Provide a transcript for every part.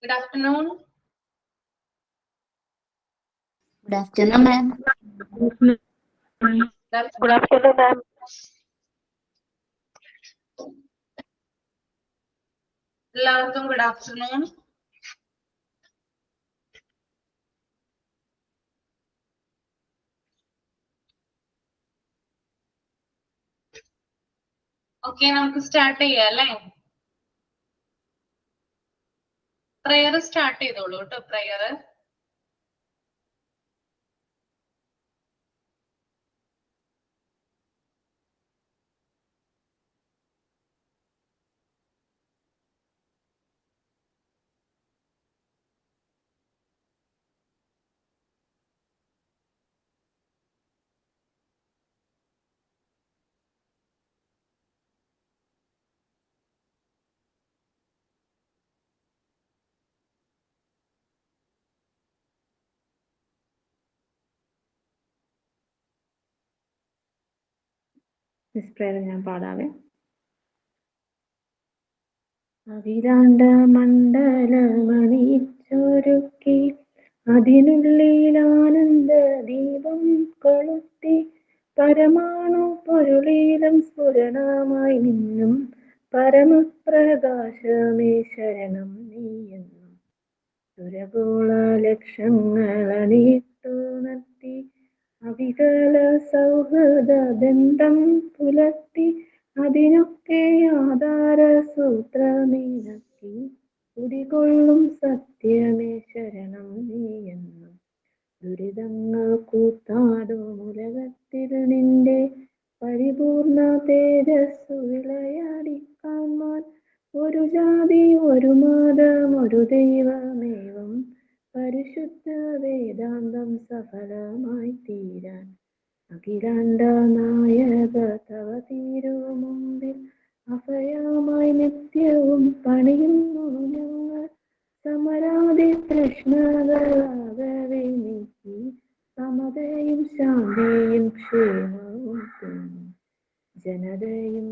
Good afternoon. Good afternoon, ma'am. Good afternoon, ma'am. എല്ലാവർക്കും good afternoon. Okay, നമുക്ക് start ചെയ്യാം അല്ലേ? പ്രയർ സ്റ്റാർട്ട് ചെയ്തോളൂ കേട്ടോ. പ്രയർ ഞാൻ പാടാവേ. അവിരാണ്ട മണ്ഡലമണിച്ചൊരുക്കി അതിനുള്ളിൽ ആനന്ദ ദീപം കൊളുത്തി പരമാണു പൊരുളിലും സ്ഫുരണമായി നിന്നും പരമപ്രകാശമേ ശരണം നീയെന്നും സുരഗോള ലക്ഷങ്ങളണിട്ടുണർത്തി അവികല സൗഹൃദ ബന്ധം പുലർത്തി അതിനൊക്കെ ആധാര സൂത്രമീനക്കി കുടികൊള്ളും സത്യമേ ശരണം നീയെന്നും ദുരിതങ്ങൾ കൂത്താടും ഉലകത്തിൽ നിന്റെ പരിപൂർണ തേജസ്സു വിളയാടിക്കാൻമാൻ ഒരു ജാതി ഒരു മതം ഒരു ദൈവമേവം പരിശുദ്ധ വേദാന്തം സഫലമായി തീരാൻ അഖിലാണ്ട നായക തവ തിരുമുമ്പിൽ അഭയമായി നിത്യവും പണിയുന്നു ഞങ്ങൾ സമരാതി തൃഷ്ണകളാകവെ നീക്കി സമതയും ശാന്തിയും ക്ഷേമവും തന്നു ജനതയും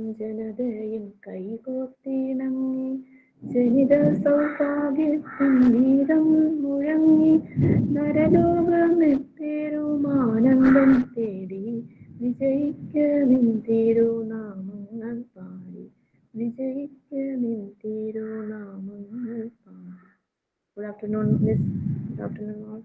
കൈകോർത്തിണങ്ങി ജനിത സൗഭാഗ്യത്തിൻ ഗീതം മുഴങ്ങി നരലോകമെത്തേരും ആനന്ദം തേടി വിജയിക്ക നിൻ തിരുനാമങ്ങൾ പാടി വിജയിക്ക നിൻ തിരുനാമങ്ങൾ പാടി. Good afternoon, Miss. Good afternoon, all.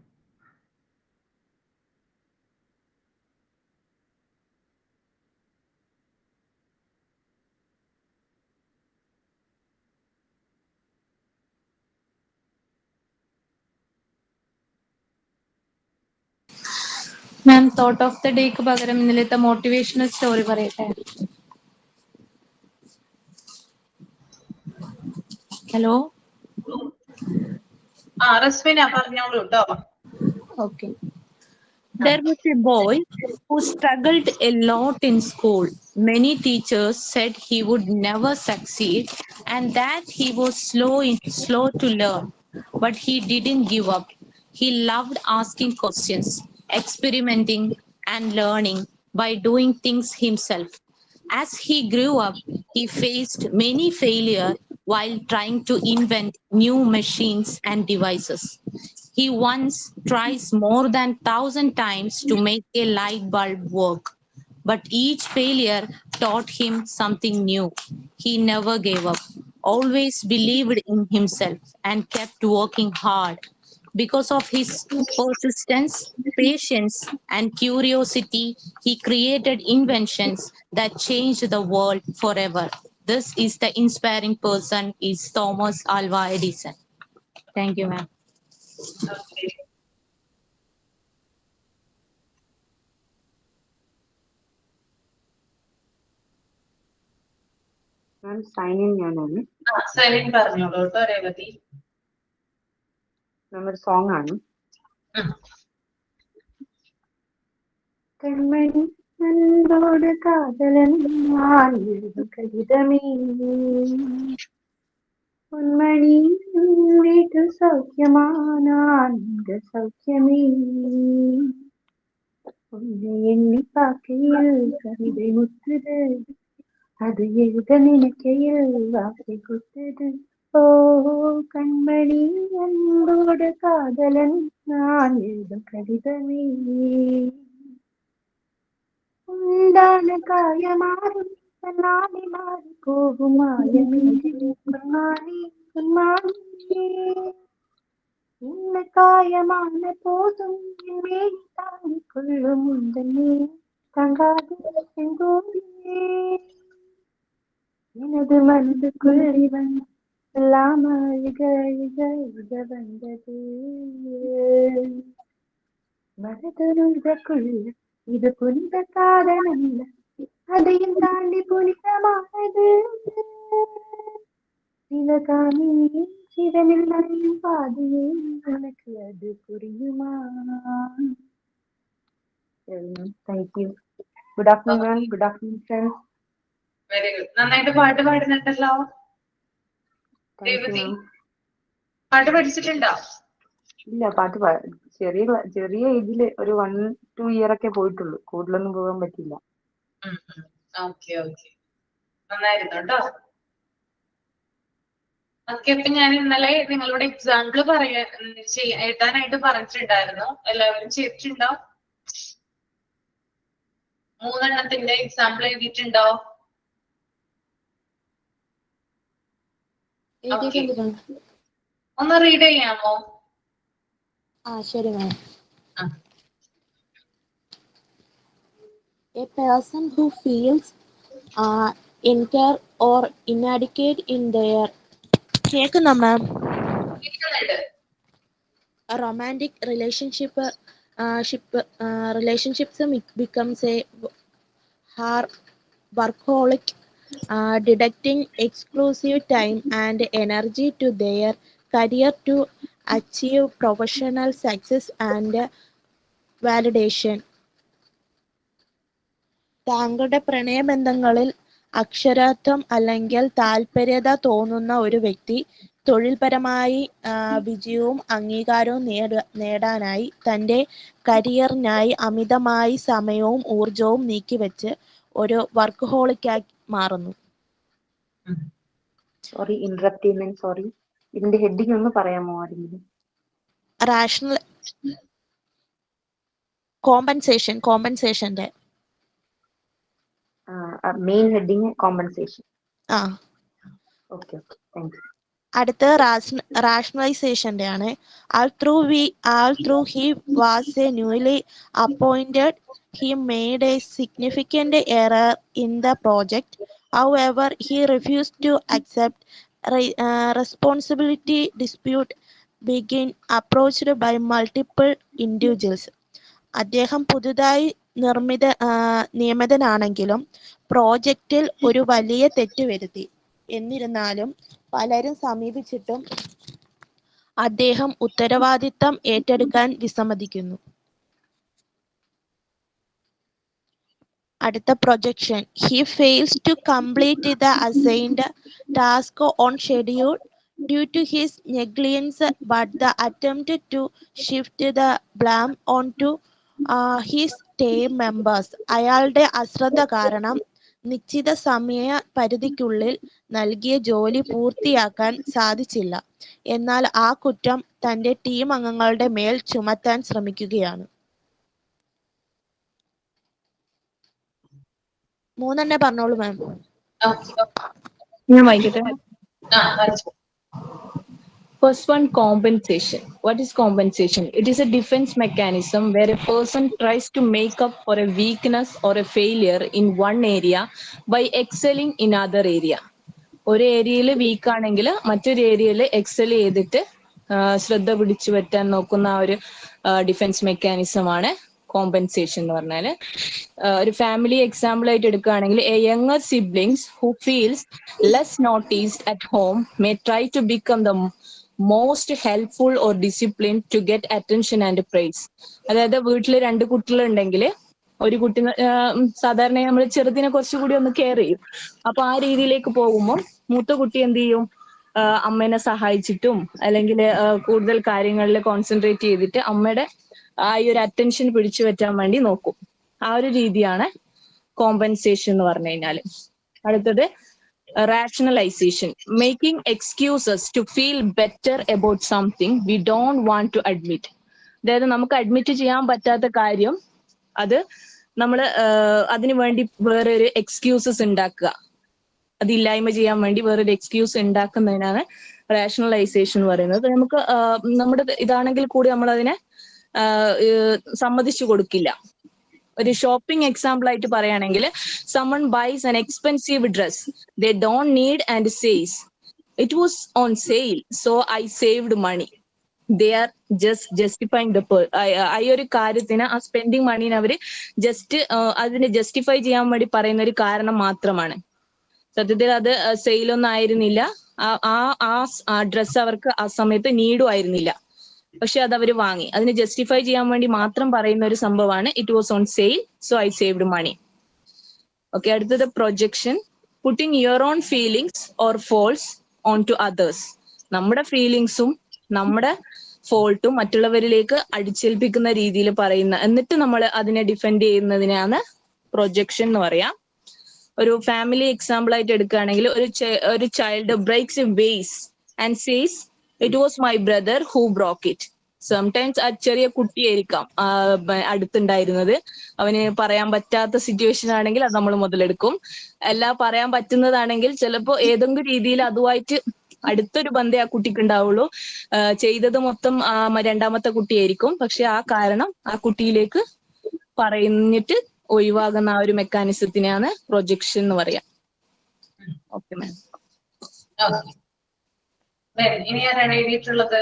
Ma'am, thought of the day പകരം ഇന്നലത്തെ മോട്ടിവേഷണൽ സ്റ്റോറി പറയട്ടെ. ഹലോ, റസ്വിന പറഞ്ഞോളൂ കേട്ടോ. okay. There was a boy who struggled a lot in school. Many teachers said he would never succeed and that he was slow to learn. But he didn't give up. He loved asking questions, experimenting and learning by doing things himself. As he grew up, he faced many failures while trying to invent new machines and devices. He once tries more than 1,000 times to make a light bulb work, but each failure taught him something new. He never gave up, always believed in himself, and kept working hard. Because of his persistence, patience, and curiosity, he created inventions that changed the world forever. This is the inspiring person is Thomas Alva Edison. Thank you, ma'am. Okay. Ma'am sign in ഞാനാണ്. Sign in പറഞ്ഞോളൂ കേട്ടോ രേവതി. നമ്മുടെ song ആണ്. കൺമണി അൻപോട് കാതലൻ കവിതമേ പൊന്മണി വീട്ടു സൗഖ്യമാനാന്ത സൗഖ്യമേ ഒന്നെ എണ്ണി പാക്കയിൽ കവിത മുത്തത് അത് എഴുത നിനക്കയിൽ വാക്കി കുത്തത് ஓ கண்மணி அன்போடு காதலன் நான் எழுதும் கடிதமே உண்டான காயமாறும் தன்னாலே மாறி போகும் மாயமின்றி பொன்மானே பொன்மானே இந்த காயமான போதும் என் மேனி தாங்கிக் கொள்ளும் உந்தனே தங்காது செங்கோடியே எனது மனதுக்குள் இவன் எல்லாம் அழுக அழுக அழுக வந்தது மனதுக்குள் இது புனித காதல் அல்ல அதையும் தாண்டி புனிதமானது சிவகாமி சிவனில் நனையும் பாதையே உனக்கு அது புரியுமா? Thank you. Good afternoon ma'am. Good afternoon friends. Very good. നന്നായിട്ട് പാട്ട് പാടുന്നുണ്ടല്ലോ. താങ്ക് യു രേവതി, മാം. പാട്ട് പഠിച്ചിട്ടുണ്ടോ? ഇല്ല, പാട്ട് ചെറിയ ഏജില് ഒരു 1-2 ഇയർ ഒക്കെ പോയിട്ടുള്ളൂ. കൂടുതലൊന്നും പോകാൻ പറ്റില്ല. ഓക്കെ ഓക്കെ, നന്നായിരുന്നു കേട്ടോ. ഓക്കെ, അപ്പൊ ഞാൻ ഇന്നലെ നിങ്ങളോട് എക്സാമ്പിൾ എഴുതാനായിട്ട് പറഞ്ഞിട്ടുണ്ടായിരുന്നു. എല്ലാവരും ചെയ്തിട്ടുണ്ടോ? 3 എണ്ണത്തിന്റെ എക്സാമ്പിൾ എഴുതിയിട്ടുണ്ടോ? Okay. ഒന്ന് റീഡ് ചെയ്യാമോ? ശരി മാം. ആ. A person who feels insecure or inadequate in their കേൾക്കുന്ന മാം romantic relationships becomes a workaholic, deducting exclusive time and energy to their career to achieve professional success and validation. താങ്കളുടെ പ്രണയബന്ധങ്ങളിൽ അക്ഷരാർത്ഥം അല്ലെങ്കിൽ താല്പര്യത തോന്നുന്ന ഒരു വ്യക്തി തൊഴിൽപരമായി വിജയവും അംഗീകാരവും നേടാനായി തൻ്റെ കരിയറിനായി അമിതമായി സമയവും ഊർജവും നീക്കിവെച്ച് ഒരു വർക്കഹോളിക്കായി മാറുന്നു. സോറി, ഇന്ററപ്റ്റ് ചെയ്യുന്നതിന് സോറി. ഇതിന്റെ ഹെഡിങ് ഒന്ന് പറയാമോ ആരെങ്കിലും? റാഷണൽ കോമ്പൻസേഷന്റെ main heading compensation. Okay, thank you. അടുത്ത റാഷണലൈസേഷന്റെ ആണ്. Although he was a newly appointed, he made a significant error in the project. However, he refused to accept responsibility. Dispute being approached by multiple individuals. അദ്ദേഹം പുതുതായി നിയമിതനാണെങ്കിലും പ്രോജക്റ്റിൽ ഒരു വലിയ തെറ്റ് വരുത്തി. എന്നിരുന്നാലും പലരും സമീപിച്ചിട്ടും അദ്ദേഹം ഉത്തരവാദിത്തം ഏറ്റെടുക്കാൻ വിസമ്മതിക്കുന്നു. അടുത്ത projection. He fails to complete the assigned task on schedule due to his negligence, but the attempt to shift the blame onto his team members. അയാളുടെ അശ്രദ്ധ കാരണം നിശ്ചിത സമയ പരിധിക്കുള്ളിൽ നൽകിയ ജോലി പൂർത്തിയാക്കാൻ സാധിച്ചില്ല. എന്നാൽ ആ കുറ്റം തന്റെ ടീം അംഗങ്ങളുടെ മേൽ ചുമത്താൻ ശ്രമിക്കുകയാണ്. 3 പറഞ്ഞോളൂ മാം. ഞാൻ വായിക്കട്ടെ. First one, compensation. What is compensation? It is a defense mechanism where a person tries to make up for a weakness or a failure in one area by excelling in other area. ഒരു ഏരിയയിൽ week ആണെങ്കിൽ മറ്റൊരു ഏരിയയിൽ Excel ചെയ്തിട്ട് ശ്രദ്ധ പിടിച്ചു പറ്റാൻ നോക്കുന്ന ആ ഒരു ഡിഫൻസ് മെക്കാനിസം ആണ് കോമ്പൻസേഷൻ എന്ന് പറഞ്ഞാൽ. ഒരു ഫാമിലി എക്സാമ്പിൾ ആയിട്ട് എടുക്കുകയാണെങ്കിൽ a younger siblings who feels less noticed at home may try to become the most helpful or discipline to get attention and praise. അതായത് വീട്ടിൽ 2 കുട്ടികളുണ്ടെങ്കിൽ ഒരു കുട്ടി സാധാരണ നമ്മൾ ചെറുതിനെ കുറച്ചുകൂടി ഒന്ന് കെയർ ചെയ്യും. അപ്പൊ ആ രീതിയിലേക്ക് പോകുമ്പോൾ മൂത്ത കുട്ടി എന്ത് ചെയ്യും? അമ്മേനെ സഹായിച്ചിട്ടും അല്ലെങ്കിൽ കൂടുതൽ കാര്യങ്ങളിൽ കോൺസെൻട്രേറ്റ് ചെയ്തിട്ട് അമ്മയുടെ ആ ഒരു അറ്റൻഷൻ പിടിച്ചു പറ്റാൻ വേണ്ടി നോക്കും. ആ ഒരു രീതിയാണ് കോമ്പൻസേഷൻ എന്ന് പറഞ്ഞു കഴിഞ്ഞാൽ. അടുത്തത് rationalization, making excuses to feel better about something we don't want to admit. അതായത് നമുക്ക് അഡ്മിറ്റ് ചെയ്യാൻ പറ്റാത്ത കാര്യം അത് നമ്മൾ അതിനു വേണ്ടി വേറൊരു എക്സ്ക്യൂസസ് ഉണ്ടാക്കുക, അതില്ലായ്മ ചെയ്യാൻ വേണ്ടി വേറൊരു എക്സ്ക്യൂസ് ഉണ്ടാക്കുന്നതിനാണ് റാഷണലൈസേഷൻ എന്ന് പറയുന്നത്. നമുക്ക് നമ്മുടെ ഇതാണെങ്കിൽ കൂടി നമ്മൾ അതിനെ സമ്മതിച്ചു കൊടുക്കില്ല. ഒരു ഷോപ്പിംഗ് എക്സാമ്പിൾ ആയിട്ട് പറയുകയാണെങ്കിൽ, someone buys an expensive dress they don't need and says it was on sale so I saved money. They are just justifying the ആ ഒരു കാര്യത്തിന്, ആ സ്പെൻഡിങ് മണീനെ അവര് ജസ്റ്റ് അതിനെ ജസ്റ്റിഫൈ ചെയ്യാൻ വേണ്ടി പറയുന്ന ഒരു കാരണം മാത്രമാണ്. സത്യത്തിൽ അത് സെയിലൊന്നും ആയിരുന്നില്ല, ആ ഡ്രസ്സ് അവർക്ക് ആ സമയത്ത് നീഡും ആയിരുന്നില്ല, പക്ഷെ അത് അവർ വാങ്ങി. അതിന് ജസ്റ്റിഫൈ ചെയ്യാൻ വേണ്ടി മാത്രം പറയുന്ന ഒരു സംഭവമാണ് it was on sale so I saved money. Okay, അടുത്തത് projection. Putting your own feelings or faults on to others. നമ്മുടെ ഫീലിങ്സും നമ്മുടെ ഫോൾട്ടും മറ്റുള്ളവരിലേക്ക് അടിച്ചേൽപ്പിക്കുന്ന രീതിയിൽ പറയുന്ന, എന്നിട്ട് നമ്മൾ അതിനെ ഡിഫെൻഡ് ചെയ്യുന്നതിനാണ് പ്രൊജക്ഷൻ എന്ന് പറയാം. ഒരു ഫാമിലി എക്സാമ്പിൾ ആയിട്ട് എടുക്കുകയാണെങ്കിൽ, ഒരു child breaks a vase and says it was my brother who broke it. Sometimes ആ ചെറിയ കുട്ടിയായിരിക്കാം അടുത്തുണ്ടായിരുന്നത്, അവന് പറയാൻ പറ്റാത്ത സിറ്റുവേഷൻ ആണെങ്കിൽ അത് നമ്മൾ മുതലെടുക്കും. അല്ല, പറയാൻ പറ്റുന്നതാണെങ്കിൽ ചിലപ്പോൾ ഏതെങ്കിലും രീതിയിൽ അതുമായിട്ട് അടുത്തൊരു ബന്ധേ ആ കുട്ടിക്ക് ഉണ്ടാവുള്ളൂ. ചെയ്തത് മൊത്തം രണ്ടാമത്തെ കുട്ടിയായിരിക്കും, പക്ഷെ ആ കാരണം ആ കുട്ടിയിലേക്ക് പറഞ്ഞിട്ട് ഒഴിവാകുന്ന ആ ഒരു മെക്കാനിസത്തിനാണ് പ്രൊജക്ഷൻ എന്ന് പറയാം. Okay ma'am. ഇനി ആരാണ് എഴുതിയിട്ടുള്ളത്?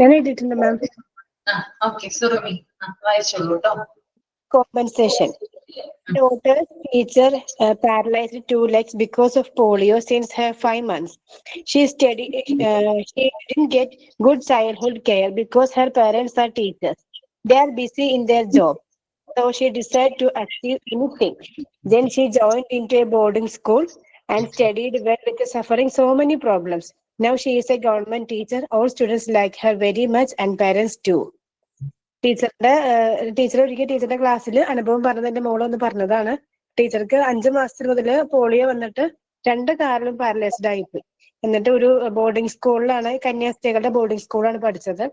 ഞാൻ എഴുതിയിട്ടുണ്ട് മാം. ഓക്കെ, സുറുമി വായിച്ചോളൂ കേട്ടോ. Compensation. Daughter's teacher paralyzed 2 legs because of polio since her 5 months. She didn't get good childhood care because her parents are teachers. They are busy in their job. So she decided to achieve anything. Then she joined into a boarding school and studied well with suffering so many problems. Now she is a government teacher. All students like her very much and parents too. Teacher ഒരിക്കൽ ടീച്ചറുടെ ക്ലാസ്സിൽ അനുഭവം പറഞ്ഞത് എന്റെ മോളൊന്ന് പറഞ്ഞതാണ്. ടീച്ചർക്ക് 5 മാസത്തിൽ മുതൽ പോളിയോ വന്നിട്ട് 2 കാലിലും പാരലൈസ്ഡ് ആയിപ്പോയി. എന്നിട്ട് ഒരു ബോർഡിംഗ് സ്കൂളിലാണ്, കന്യാസ്ത്രീകളുടെ ബോർഡിംഗ് സ്കൂളാണ് പഠിച്ചത്.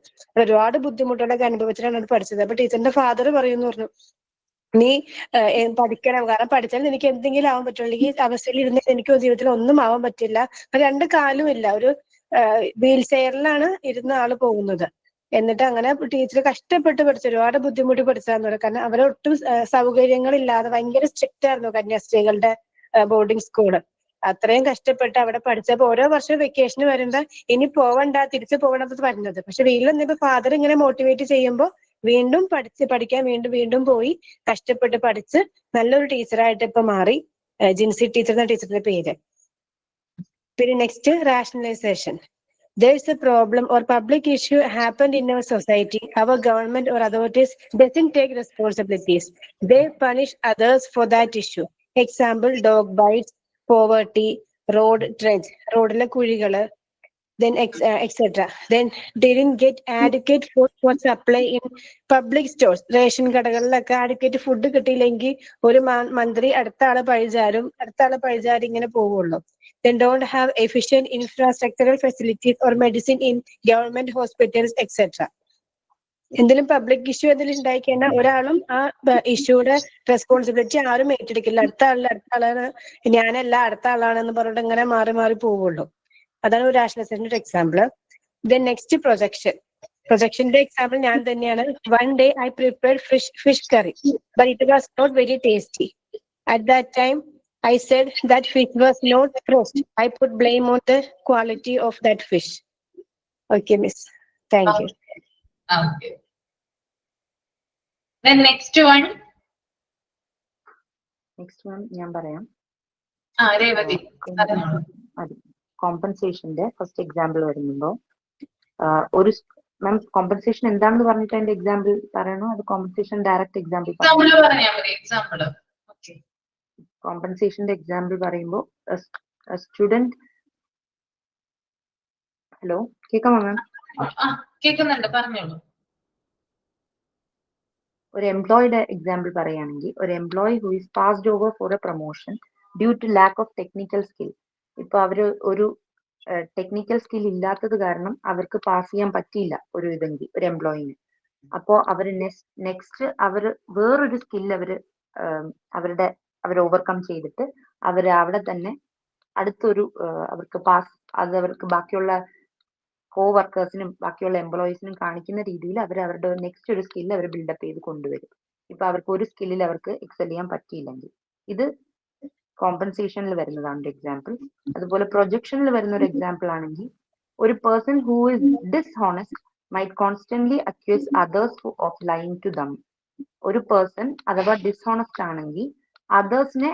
ഒരുപാട് ബുദ്ധിമുട്ടുകളൊക്കെ അനുഭവിച്ചിട്ടാണ് അത് പഠിച്ചത്. അപ്പൊ ടീച്ചറിന്റെ ഫാദർ പറഞ്ഞു, നീ പഠിക്കണം, കാരണം പഠിച്ചാൽ എനിക്ക് എന്തെങ്കിലും ആവാൻ പറ്റുള്ളൂ. ഈ അവസ്ഥയിൽ ഇരുന്നിട്ട് എനിക്ക് ജീവിതത്തിൽ ഒന്നും ആവാൻ പറ്റില്ല. 2 കാലും ഇല്ല, ഒരു വീൽ ചെയറിലാണ് ഇരുന്ന ആള് പോകുന്നത്. എന്നിട്ട് അങ്ങനെ ടീച്ചർ കഷ്ടപ്പെട്ട് പഠിച്ചു, ഒരുപാട് ബുദ്ധിമുട്ടി പഠിച്ചാന്ന് പറയാം. കാരണം അവരൊട്ടും സൗകര്യങ്ങളില്ലാതെ ഭയങ്കര സ്ട്രിക്റ്റ് ആയിരുന്നു കന്യാസ്ത്രീകളുടെ ബോർഡിംഗ് സ്കൂള്. അത്രയും കഷ്ടപ്പെട്ട് അവിടെ പഠിച്ചപ്പോ ഓരോ വർഷം വെക്കേഷന് വരുമ്പോ ഇനി പോവണ്ട, തിരിച്ചു പോകണമെന്ന് പറഞ്ഞത്. പക്ഷെ വീട്ടിൽ നിന്നിപ്പോ ഫാദർ ഇങ്ങനെ മോട്ടിവേറ്റ് ചെയ്യുമ്പോൾ വീണ്ടും പഠിക്കാൻ വീണ്ടും പോയി കഷ്ടപ്പെട്ട് പഠിച്ച് നല്ലൊരു ടീച്ചറായിട്ട് ഇപ്പൊ മാറി. ജിൻസി ടീച്ചർ എന്ന ടീച്ചറിന്റെ പേര്. പിന്നെ next rationalisation. There is a problem or public issue happened in our society. Our government or authorities doesn't take responsibilities. They punish others for that issue. Example, dog bites, poverty, road dredge, roadle kurigalu, then etc. Then they didn't get adequate food for supply in public stores. Ration കടകളിലൊക്കെ adequate food കിട്ടിയില്ലെങ്കിൽ ഒരു മന്ത്രി അടുത്ത ആളെ പഴിചാരും ഇങ്ങനെ പോവുള്ളൂ. Then don't have efficient infrastructural facilities or medicine in government hospitals, etc. എന്തെങ്കിലും public issue എന്തെങ്കിലും ഉണ്ടായിക്കഴിഞ്ഞാൽ ഒരാളും ആ ഇഷ്യൂടെ റെസ്പോൺസിബിലിറ്റി ആരും ഏറ്റെടുക്കില്ല. അടുത്ത ആളാണ്, ഞാനല്ല അടുത്ത ആളാണെന്ന് പറഞ്ഞിട്ട് ഇങ്ങനെ മാറി പോവുള്ളൂ. അതാണ് ഒരു റാഷണലൈസേഷന്റെ എക്സാമ്പിൾ. Then next projection. പ്രൊജക്ഷന്റെ എക്സാമ്പിൾ ഞാൻ തന്നെയാണ്. One day I prepared fish curry, but it was not very tasty. At that time I said that fish was not fresh. I put blame on the quality of that fish. Okay, miss. Thank you. Okay. Then next one ഞാൻ പറയാം. രേവതി പറഞ്ഞോളൂ. കോമ്പൻസേഷന്റെ first example വരുമ്പോ ഒരു മാം compensation എന്താണെന്ന് പറഞ്ഞിട്ട് അതിന്റെ example പറയണോ, അത് കോമ്പൻസേഷൻ ഡയറക്റ്റ് എക്സാമ്പിൾ പറഞ്ഞാൽ മതി. എക്സാമ്പിൾ കോമ്പൻസേഷന്റെ എക്സാമ്പിൾ പറയുമ്പോൾ സ്റ്റുഡന്റ്. ഹലോ, കേൾക്കാമോ മാം? കേൾക്കുന്നുണ്ട്, പറഞ്ഞോളൂ. ഒരു എംപ്ലോയിയുടെ എക്സാമ്പിൾ പറയുകയാണെങ്കിൽ, ഒരു employee who is passed over for a promotion due to lack of technical skill. ഇപ്പൊ അവര് ഒരു ടെക്നിക്കൽ സ്കിൽ ഇല്ലാത്തത് കാരണം അവർക്ക് പാസ് ചെയ്യാൻ പറ്റിയില്ല ഒരു ഇതെങ്കിൽ ഒരു എംപ്ലോയിന്. അപ്പോ അവര് നെക്സ്റ്റ് അവര് വേറൊരു സ്കിൽ അവർ ഓവർകം ചെയ്തിട്ട് അവര് അവിടെ തന്നെ അടുത്തൊരു അവർക്ക് ബാക്കിയുള്ള കോ വർക്കേഴ്സിനും ബാക്കിയുള്ള എംപ്ലോയീസിനും കാണിക്കുന്ന രീതിയിൽ അവരുടെ നെക്സ്റ്റ് ഒരു സ്കിൽ അവർ ബിൽഡപ്പ് ചെയ്ത് കൊണ്ടുവരും. ഇപ്പൊ അവർക്ക് ഒരു സ്കില്ലിൽ അവർക്ക് എക്സൽ ചെയ്യാൻ പറ്റിയില്ലെങ്കിൽ. ഇത് കോമ്പൻസേഷനിൽ വരുന്നതാണ് ഒരു എക്സാമ്പിൾ. അതുപോലെ പ്രൊജക്ഷനിൽ വരുന്ന ഒരു എക്സാമ്പിൾ ആണെങ്കിൽ, ഒരു person who is dishonest might constantly accuse others of lying to them. ഒരു പേഴ്സൺ അഥവാ ഡിസ്ഹോണസ്റ്റ് ആണെങ്കിൽ അതേഴ്സിനെ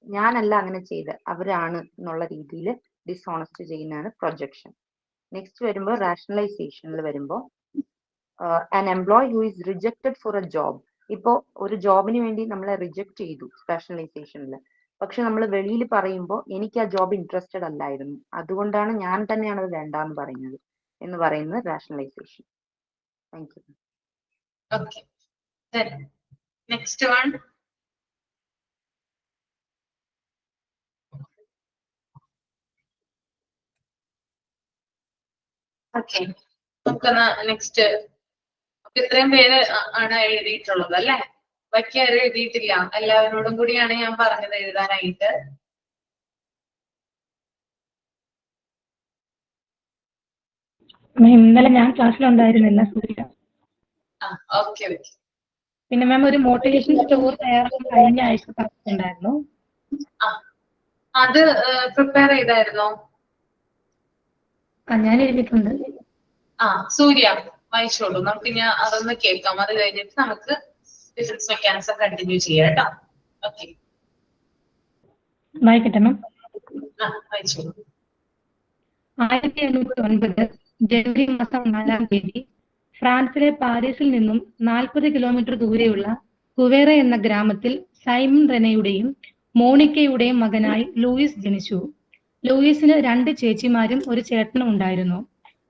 ഞാനല്ല അങ്ങനെ ചെയ്ത് അവരാണ് എന്നുള്ള രീതിയിൽ ഡിസ്ഹോണസ്റ്റ് ചെയ്യുന്നതാണ് പ്രൊജക്ഷൻ. നെക്സ്റ്റ് വരുമ്പോൾ റാഷണലൈസേഷനിൽ വരുമ്പോൾ an employee who is rejected for a job. ഇപ്പോ ഒരു ജോബിന് വേണ്ടി നമ്മളെ റിജക്ട് ചെയ്തു റാഷണലൈസേഷനിൽ, പക്ഷെ നമ്മൾ വെളിയിൽ പറയുമ്പോൾ എനിക്ക് ആ ജോബ് ഇൻട്രസ്റ്റഡ് അല്ലായിരുന്നു, അതുകൊണ്ടാണ് ഞാൻ തന്നെയാണ് അത് വേണ്ടാന്ന് പറയുന്നത് എന്ന് പറയുന്നത് rationalization. Thank you. Okay. Then next one. Okay. നമുക്കെന്നാ നെക്സ്റ്റ്. ഇത്രയും പേര് ആണ് എഴുതിയിട്ടുള്ളത് അല്ലേ? ബാക്കി ആരും എഴുതിയിട്ടില്ല. എല്ലാവരോടും കൂടിയാണ് ഞാൻ പറഞ്ഞത് എഴുതാനായിട്ട്. ഇന്നലെ ഞാൻ ക്ലാസ്സിലുണ്ടായിരുന്നില്ല, സൂര്യ. Okay okay. പിന്നെ മാം ഒരു മോട്ടിവേഷൻ സ്റ്റോർ തയ്യാറാക്കാൻ കഴിഞ്ഞ ആഴ്ച പറഞ്ഞിട്ടുണ്ടായിരുന്നു. അത് പ്രിപ്പയർ ചെയ്തായിരുന്നോ? ഞാൻ എഴുതിയിട്ടുണ്ട്. സൂര്യ വായിച്ചോളൂ. നമുക്ക് ഇനി അതൊന്ന് കേൾക്കാം. അത് കഴിഞ്ഞിട്ട് നമുക്ക് ബിസിനസ് മെക്കാനിസം കണ്ടിന്യൂ ചെയ്യാം കേട്ടോ. ഓക്കെ, വായിക്കട്ടെ മാം. വായിച്ചോളൂ. 1809 ജനുവരി മാസം 4-ാം തീയതി ഫ്രാൻസിലെ പാരീസിൽ നിന്നും 40 കിലോമീറ്റർ ദൂരെയുള്ള കുവേറ എന്ന ഗ്രാമത്തിൽ സൈമൺ റെനയുടെയും മോണിക്കയുടെയും മകനായി ലൂയിസ് ജനിച്ചു. ലൂയിസിന് 2 ചേച്ചിമാരും ഒരു ചേട്ടനും ഉണ്ടായിരുന്നു.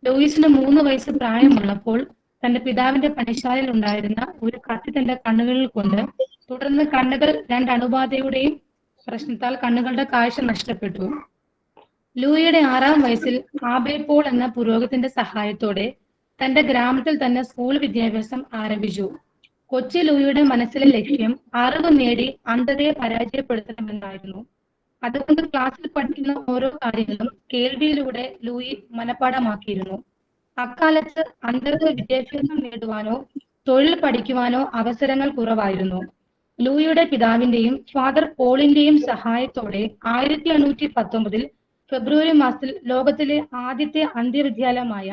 ലൂയിസിന് 3 വയസ്സ് പ്രായമുള്ളപ്പോൾ തന്റെ പിതാവിന്റെ പണിശാലയിൽ ഉണ്ടായിരുന്ന ഒരു കത്തി തന്റെ കണ്ണുകളിൽ കൊണ്ട്, തുടർന്ന് കണ്ണുകൾ 2 അണുബാധയുടെയും പ്രശ്നത്താൽ കണ്ണുകളുടെ കാഴ്ച നഷ്ടപ്പെട്ടു. ലൂയിയുടെ 6-ാം വയസ്സിൽ ആബേ പോൾ എന്ന പുരോഹിതന്റെ സഹായത്തോടെ തന്റെ ഗ്രാമത്തിൽ തന്നെ സ്കൂൾ വിദ്യാഭ്യാസം ആരംഭിച്ചു. കൊച്ചി ലൂയിയുടെ മനസ്സിലെ ലക്ഷ്യം അറിവ് നേടി അന്ധതയെ പരാജയപ്പെടുത്തണമെന്നായിരുന്നു. അതുകൊണ്ട് ക്ലാസ്സിൽ പഠിക്കുന്ന ഓരോ കാര്യങ്ങളും കേൾവിയിലൂടെ ലൂയി മനഃപ്പാഠമാക്കിയിരുന്നു. അക്കാലത്ത് അന്ധർക്ക് വിദ്യാഭ്യാസം നേടുവാനോ തൊഴിൽ പഠിക്കുവാനോ അവസരങ്ങൾ കുറവായിരുന്നു. ലൂയിയുടെ പിതാവിന്റെയും ഫാദർ പോളിന്റെയും സഹായത്തോടെ 1819 ഫെബ്രുവരി മാസത്തിൽ ലോകത്തിലെ ആദ്യത്തെ അന്ധവിദ്യാലയമായ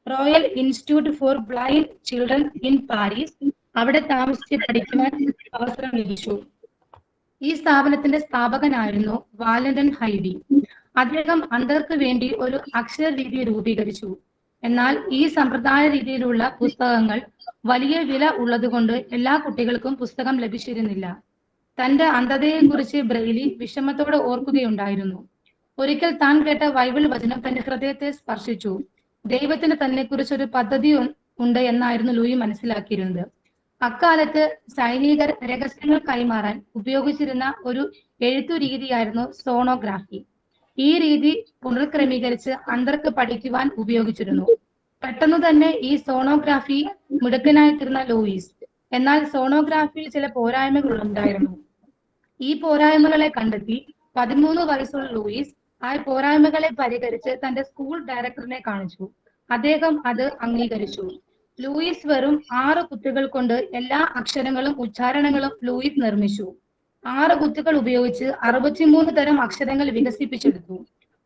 royal institute for blind children in Paris അവിടെ താമസിച്ച് പഠിക്കുവാൻ അവസരം ലഭിച്ചു. ഈ സ്ഥാപനത്തിന്റെ സ്ഥാപകനായിരുന്നു വാലന്റൈൻ ഹൈഡി. അദ്ദേഹം അന്ധർക്ക് വേണ്ടി ഒരു അക്ഷര രീതി രൂപീകരിച്ചു. എന്നാൽ ഈ സമ്പ്രദായ രീതിയിലുള്ള പുസ്തകങ്ങൾ വലിയ വില ഉള്ളതുകൊണ്ട് എല്ലാ കുട്ടികൾക്കും പുസ്തകം ലഭിച്ചിരുന്നില്ല. തന്റെ അന്ധതയെക്കുറിച്ച് ബ്രെയിലി വിഷമത്തോടെ ഓർക്കുകയുണ്ടായിരുന്നു. ഒരിക്കൽ താൻ കേട്ട ബൈബിൾ വചനം തന്റെ ഹൃദയത്തെ സ്പർശിച്ചു. ദൈവത്തിന് തന്നെക്കുറിച്ച് ഒരു പദ്ധതി ഉണ്ട് എന്നായിരുന്നു ലൂയി മനസ്സിലാക്കിയിരുന്നത്. അക്കാലത്ത് സൈനികർ രഹസ്യങ്ങൾ കൈമാറാൻ ഉപയോഗിച്ചിരുന്ന ഒരു എഴുത്തു രീതിയായിരുന്നു സോണോഗ്രാഫി. ഈ രീതി പുനർക്രമീകരിച്ച് അന്ധർക്ക് പഠിക്കുവാൻ ഉപയോഗിച്ചിരുന്നു. പെട്ടെന്ന് തന്നെ ഈ സോണോഗ്രാഫി മിടുക്കനായിത്തീർന്ന ലൂയിസ്. എന്നാൽ സോണോഗ്രാഫിയിൽ ചില പോരായ്മകൾ ഉണ്ടായിരുന്നു. ഈ പോരായ്മകളെ കണ്ടെത്തി 13 വയസ്സുള്ള ലൂയിസ് ആ പോരായ്മകളെ പരിഹരിച്ച് തന്റെ സ്കൂൾ ഡയറക്ടറിനെ കാണിച്ചു. അദ്ദേഹം അത് അംഗീകരിച്ചു. ലൂയിസ് വെറും 6 കുത്തുകൾ കൊണ്ട് എല്ലാ അക്ഷരങ്ങളും ഉച്ചാരണങ്ങളും ലൂയിസ് നിർമ്മിച്ചു. 6 കുത്തുകൾ ഉപയോഗിച്ച് 63 തരം അക്ഷരങ്ങൾ വികസിപ്പിച്ചെടുത്തു.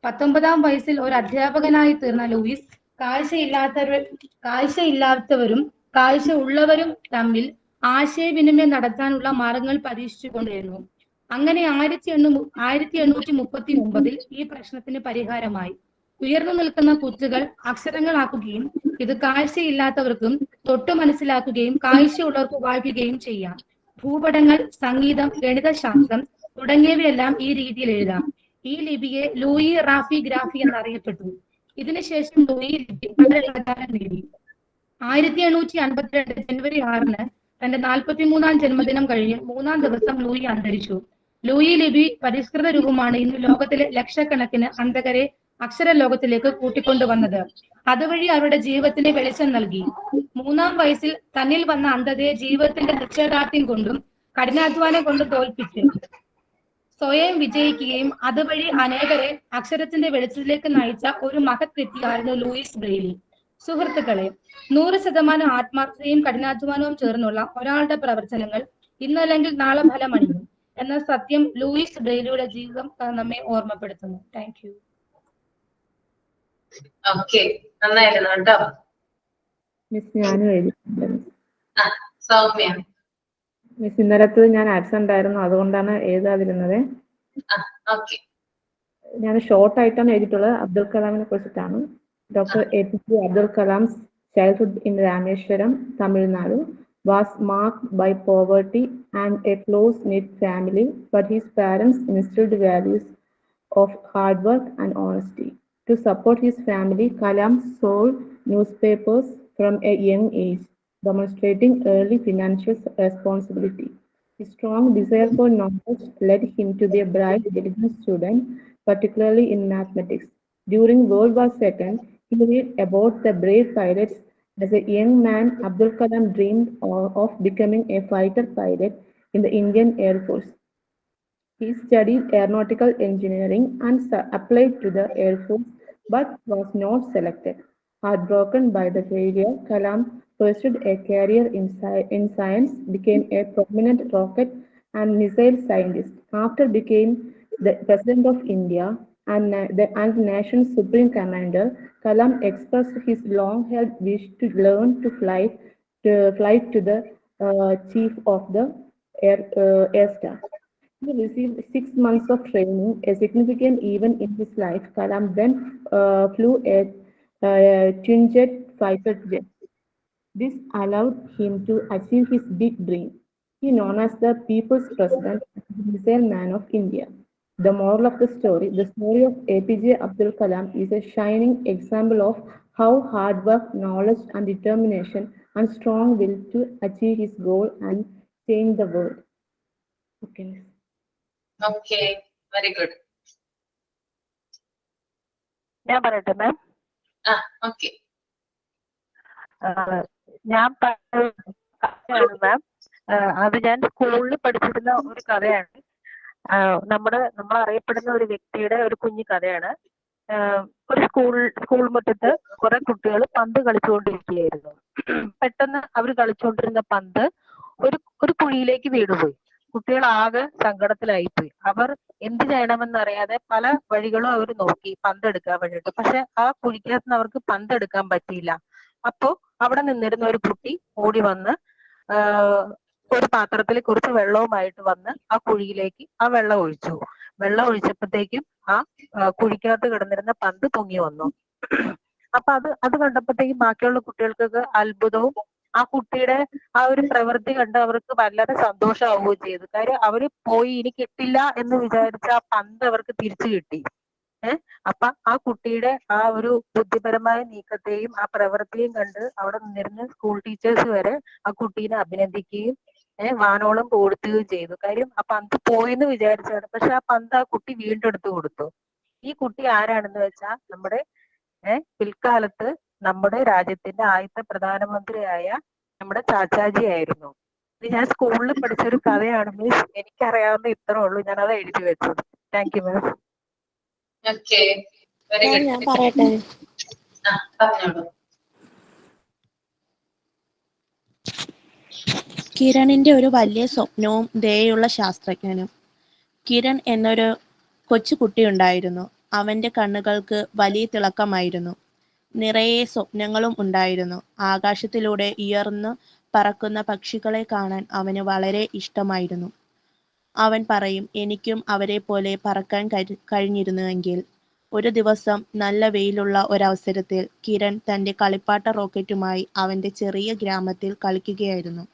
19-ാം വയസ്സിൽ ഒരു അധ്യാപകനായി തീർന്ന ലൂയിസ് കാഴ്ചയില്ലാത്തവരും കാഴ്ച ഉള്ളവരും തമ്മിൽ ആശയവിനിമയം നടത്താനുള്ള മാർഗങ്ങൾ പരീക്ഷിച്ചു കൊണ്ടിരുന്നു. അങ്ങനെ 1839 ഈ പ്രശ്നത്തിന് പരിഹാരമായി. ഉയർന്നു നിൽക്കുന്ന കുത്തുകൾ അക്ഷരങ്ങളാക്കുകയും ഇത് കാഴ്ചയില്ലാത്തവർക്കും തൊട്ടു മനസ്സിലാക്കുകയും കാഴ്ചയുള്ളവർക്ക് വായിക്കുകയും ചെയ്യാം. ഭൂപടങ്ങൾ, സംഗീതം, ഗണിതശാസ്ത്രം തുടങ്ങിയവയെല്ലാം ഈ രീതിയിൽ എഴുതാം. ഈ ലിപിയെ ലൂയി റാഫി ഗ്രാഫി എന്നറിയപ്പെട്ടു. ഇതിനുശേഷം ലൂയി ലിപി വളരെ പ്രചാരം നേടി. 1852 ജനുവരി 6-ന് തന്റെ 43-ാം ജന്മദിനം കഴിഞ്ഞ് 3-ാം ദിവസം ലൂയി അന്തരിച്ചു. ലൂയി ലിബി പരിഷ്കൃത രൂപമാണ് ഇന്ന് ലോകത്തിലെ ലക്ഷക്കണക്കിന് അന്ധകരെ അക്ഷരലോകത്തിലേക്ക് കൂട്ടിക്കൊണ്ടുവന്നത്. അതുവഴി അവരുടെ ജീവിതത്തിന് വെളിച്ചം നൽകി. 3-ാം വയസ്സിൽ തന്നിൽ വന്ന അന്ധതയെ ജീവിതത്തിന്റെ നിശ്ചയദാർഢ്യം കൊണ്ടും കഠിനാധ്വാനം കൊണ്ടും തോൽപ്പിച്ച് സ്വയം വിജയിക്കുകയും അതുവഴി അനേകരെ അക്ഷരത്തിന്റെ വെളിച്ചത്തിലേക്ക് നയിച്ച ഒരു മഹത് വ്യക്തിയായിരുന്നു ലൂയിസ് ബ്രെയിലി. സുഹൃത്തുക്കളെ, 100% ആത്മാർത്ഥതയും കഠിനാധ്വാനവും ചേർന്നുള്ള ഒരാളുടെ പ്രവർത്തനങ്ങൾ ഇന്നല്ലെങ്കിൽ നാളെ ഫലമണിയും എന്ന സത്യം ലൂയിസ് ബ്രെയിലിയുടെ ജീവിതം നമ്മെ ഓർമ്മപ്പെടുത്തുന്നു. Thank you. ഓക്കെ, നന്നായിരുന്നു കേട്ടോ. മിസ് ഞാനും എഴുതിയിട്ടുണ്ട്. സൗമ്യ. മിസ് ഇന്നലത്തത് ഞാൻ ആബ്സെന്റ് ആയിരുന്നു, അതുകൊണ്ടാണ് എഴുതാതിരുന്നത്. ഓക്കെ, ഞാൻ ഷോർട്ട് ആയിട്ടാണ് എഴുതിയിട്ടുള്ളത്. അബ്ദുൽ കലാമിനെ കുറിച്ചിട്ടാണ്. Doctor APJ Abdul Kalam's childhood in Rameshwaram, Tamil Nadu, was marked by poverty and a close-knit family, but his parents instilled values of hard work and honesty. To support his family, Kalam sold newspapers from a young age, demonstrating early financial responsibility. His strong desire for knowledge led him to be a bright, diligent student, particularly in mathematics. During World War II, he read about the brave pilots. As a young man, Abdul Kalam dreamed of becoming a fighter pilot in the Indian Air Force. He studied aeronautical engineering and applied to the Air Force, but was not selected. Heartbroken by the failure, Kalam pursued a career in science, became a prominent rocket and missile scientist. After becoming the President of India and the nation's Supreme Commander, Kalam expressed his long-held wish to learn to fly to the Chief of the Air Staff. He received 6 months of training, a significant event in his life. Kalam then flew a twin-jet fighter jet. This allowed him to achieve his big dream. He is known as the People's President and the Missile Man of India. The moral of the story of APJ Abdul Kalam is a shining example of how hard work, knowledge and determination and strong will to achieve his goal and change the world. Okay. Okay, very good. ഞാൻ പറയട്ടെ മാം. Okay. ഞാൻ കഥയാണ് മാം. അത് ഞാൻ സ്കൂളിൽ പഠിച്ചിരുന്ന ഒരു കഥയാണ്. നമ്മൾ അറിയപ്പെടുന്ന ഒരു വ്യക്തിയുടെ ഒരു കുഞ്ഞു കഥയാണ്. ഒരു സ്കൂൾ മുറ്റത്ത് കുറെ കുട്ടികൾ പന്ത് കളിച്ചുകൊണ്ടിരിക്കുകയായിരുന്നു. പെട്ടെന്ന് അവർ കളിച്ചുകൊണ്ടിരുന്ന പന്ത് ഒരു കുഴിയിലേക്ക് വീണുപോയി. കുട്ടികൾ ആകെ സങ്കടത്തിലായിപ്പോയി. അവർ എന്ത് ചെയ്യണമെന്നറിയാതെ പല വഴികളും അവർ നോക്കി പന്തെടുക്കാൻ വേണ്ടിയിട്ട്. പക്ഷെ ആ കുഴിക്കകത്ത് നിന്ന് അവർക്ക് പന്തെടുക്കാൻ പറ്റിയില്ല. അപ്പോ അവിടെ നിന്നിരുന്ന ഒരു കുട്ടി ഓടി വന്ന് ഒരു പാത്രത്തിൽ കുറച്ച് വെള്ളവുമായിട്ട് വന്ന് ആ കുഴിയിലേക്ക് ആ വെള്ളം ഒഴിച്ചു. വെള്ളം ഒഴിച്ചപ്പോഴത്തേക്കും ആ കുഴിക്കകത്ത് കിടന്നിരുന്ന പന്ത് പൊങ്ങി വന്നു. അപ്പൊ അത് കണ്ടപ്പോഴത്തേക്കും ബാക്കിയുള്ള കുട്ടികൾക്കൊക്കെ അത്ഭുതവും ആ കുട്ടിയുടെ ആ ഒരു പ്രവൃത്തി കണ്ട് അവർക്ക് വളരെ സന്തോഷമാവുകയും ചെയ്തു. കാര്യം അവര് പോയി ഇനി കിട്ടില്ല എന്ന് വിചാരിച്ച ആ പന്ത് അവർക്ക് തിരിച്ചു കിട്ടി. അപ്പൊ ആ കുട്ടിയുടെ ആ ഒരു ബുദ്ധിപരമായ നീക്കത്തെയും ആ പ്രവൃത്തിയും കണ്ട് അവിടെ നിന്നിരുന്ന സ്കൂൾ ടീച്ചേഴ്സ് വരെ ആ കുട്ടീനെ അഭിനന്ദിക്കുകയും വാനോളം കൊടുത്തുകയും ചെയ്തു. കാര്യം ആ പന്ത് പോയെന്ന് വിചാരിച്ചാണ്. പക്ഷെ ആ പന്ത് ആ കുട്ടി വീണ്ടും എടുത്തു കൊടുത്തു. ഈ കുട്ടി ആരാണെന്ന് വെച്ചാൽ നമ്മുടെ പിൽക്കാലത്ത് നമ്മുടെ രാജ്യത്തിന്റെ ആദ്യത്തെ പ്രധാനമന്ത്രിയായ നമ്മുടെ ചാച്ചാജി ആയിരുന്നു. ഇത് ഞാൻ സ്കൂളിൽ പഠിച്ചൊരു കഥയാണ് മിസ്. എനിക്കറിയാവുന്ന ഇത്രേ ഉള്ളൂ. ഞാൻ അത് എഴുതി വെച്ചത്. താങ്ക് യു മാം. ഞാൻ പറയട്ടെ. കിരണിന്റെ ഒരു വലിയ സ്വപ്നവും ദയുള്ള ശാസ്ത്രജ്ഞനും. കിരൺ എന്നൊരു കൊച്ചു കുട്ടിയുണ്ടായിരുന്നു. അവന്റെ കണ്ണുകൾക്ക് വലിയ തിളക്കമായിരുന്നു. നിറയെ സ്വപ്നങ്ങളും ഉണ്ടായിരുന്നു. ആകാശത്തിലൂടെ ഉയർന്നു പറക്കുന്ന പക്ഷികളെ കാണാൻ അവന് വളരെ ഇഷ്ടമായിരുന്നു. അവൻ പറയും, എനിക്കും അവരെ പോലെ പറക്കാൻ കഴിഞ്ഞിരുന്നുവെങ്കിൽ. ഒരു ദിവസം നല്ല വെയിലുള്ള ഒരവസരത്തിൽ കിരൺ തന്റെ കളിപ്പാട്ട റോക്കറ്റുമായി അവന്റെ ചെറിയ ഗ്രാമത്തിൽ കളിക്കുകയായിരുന്നു.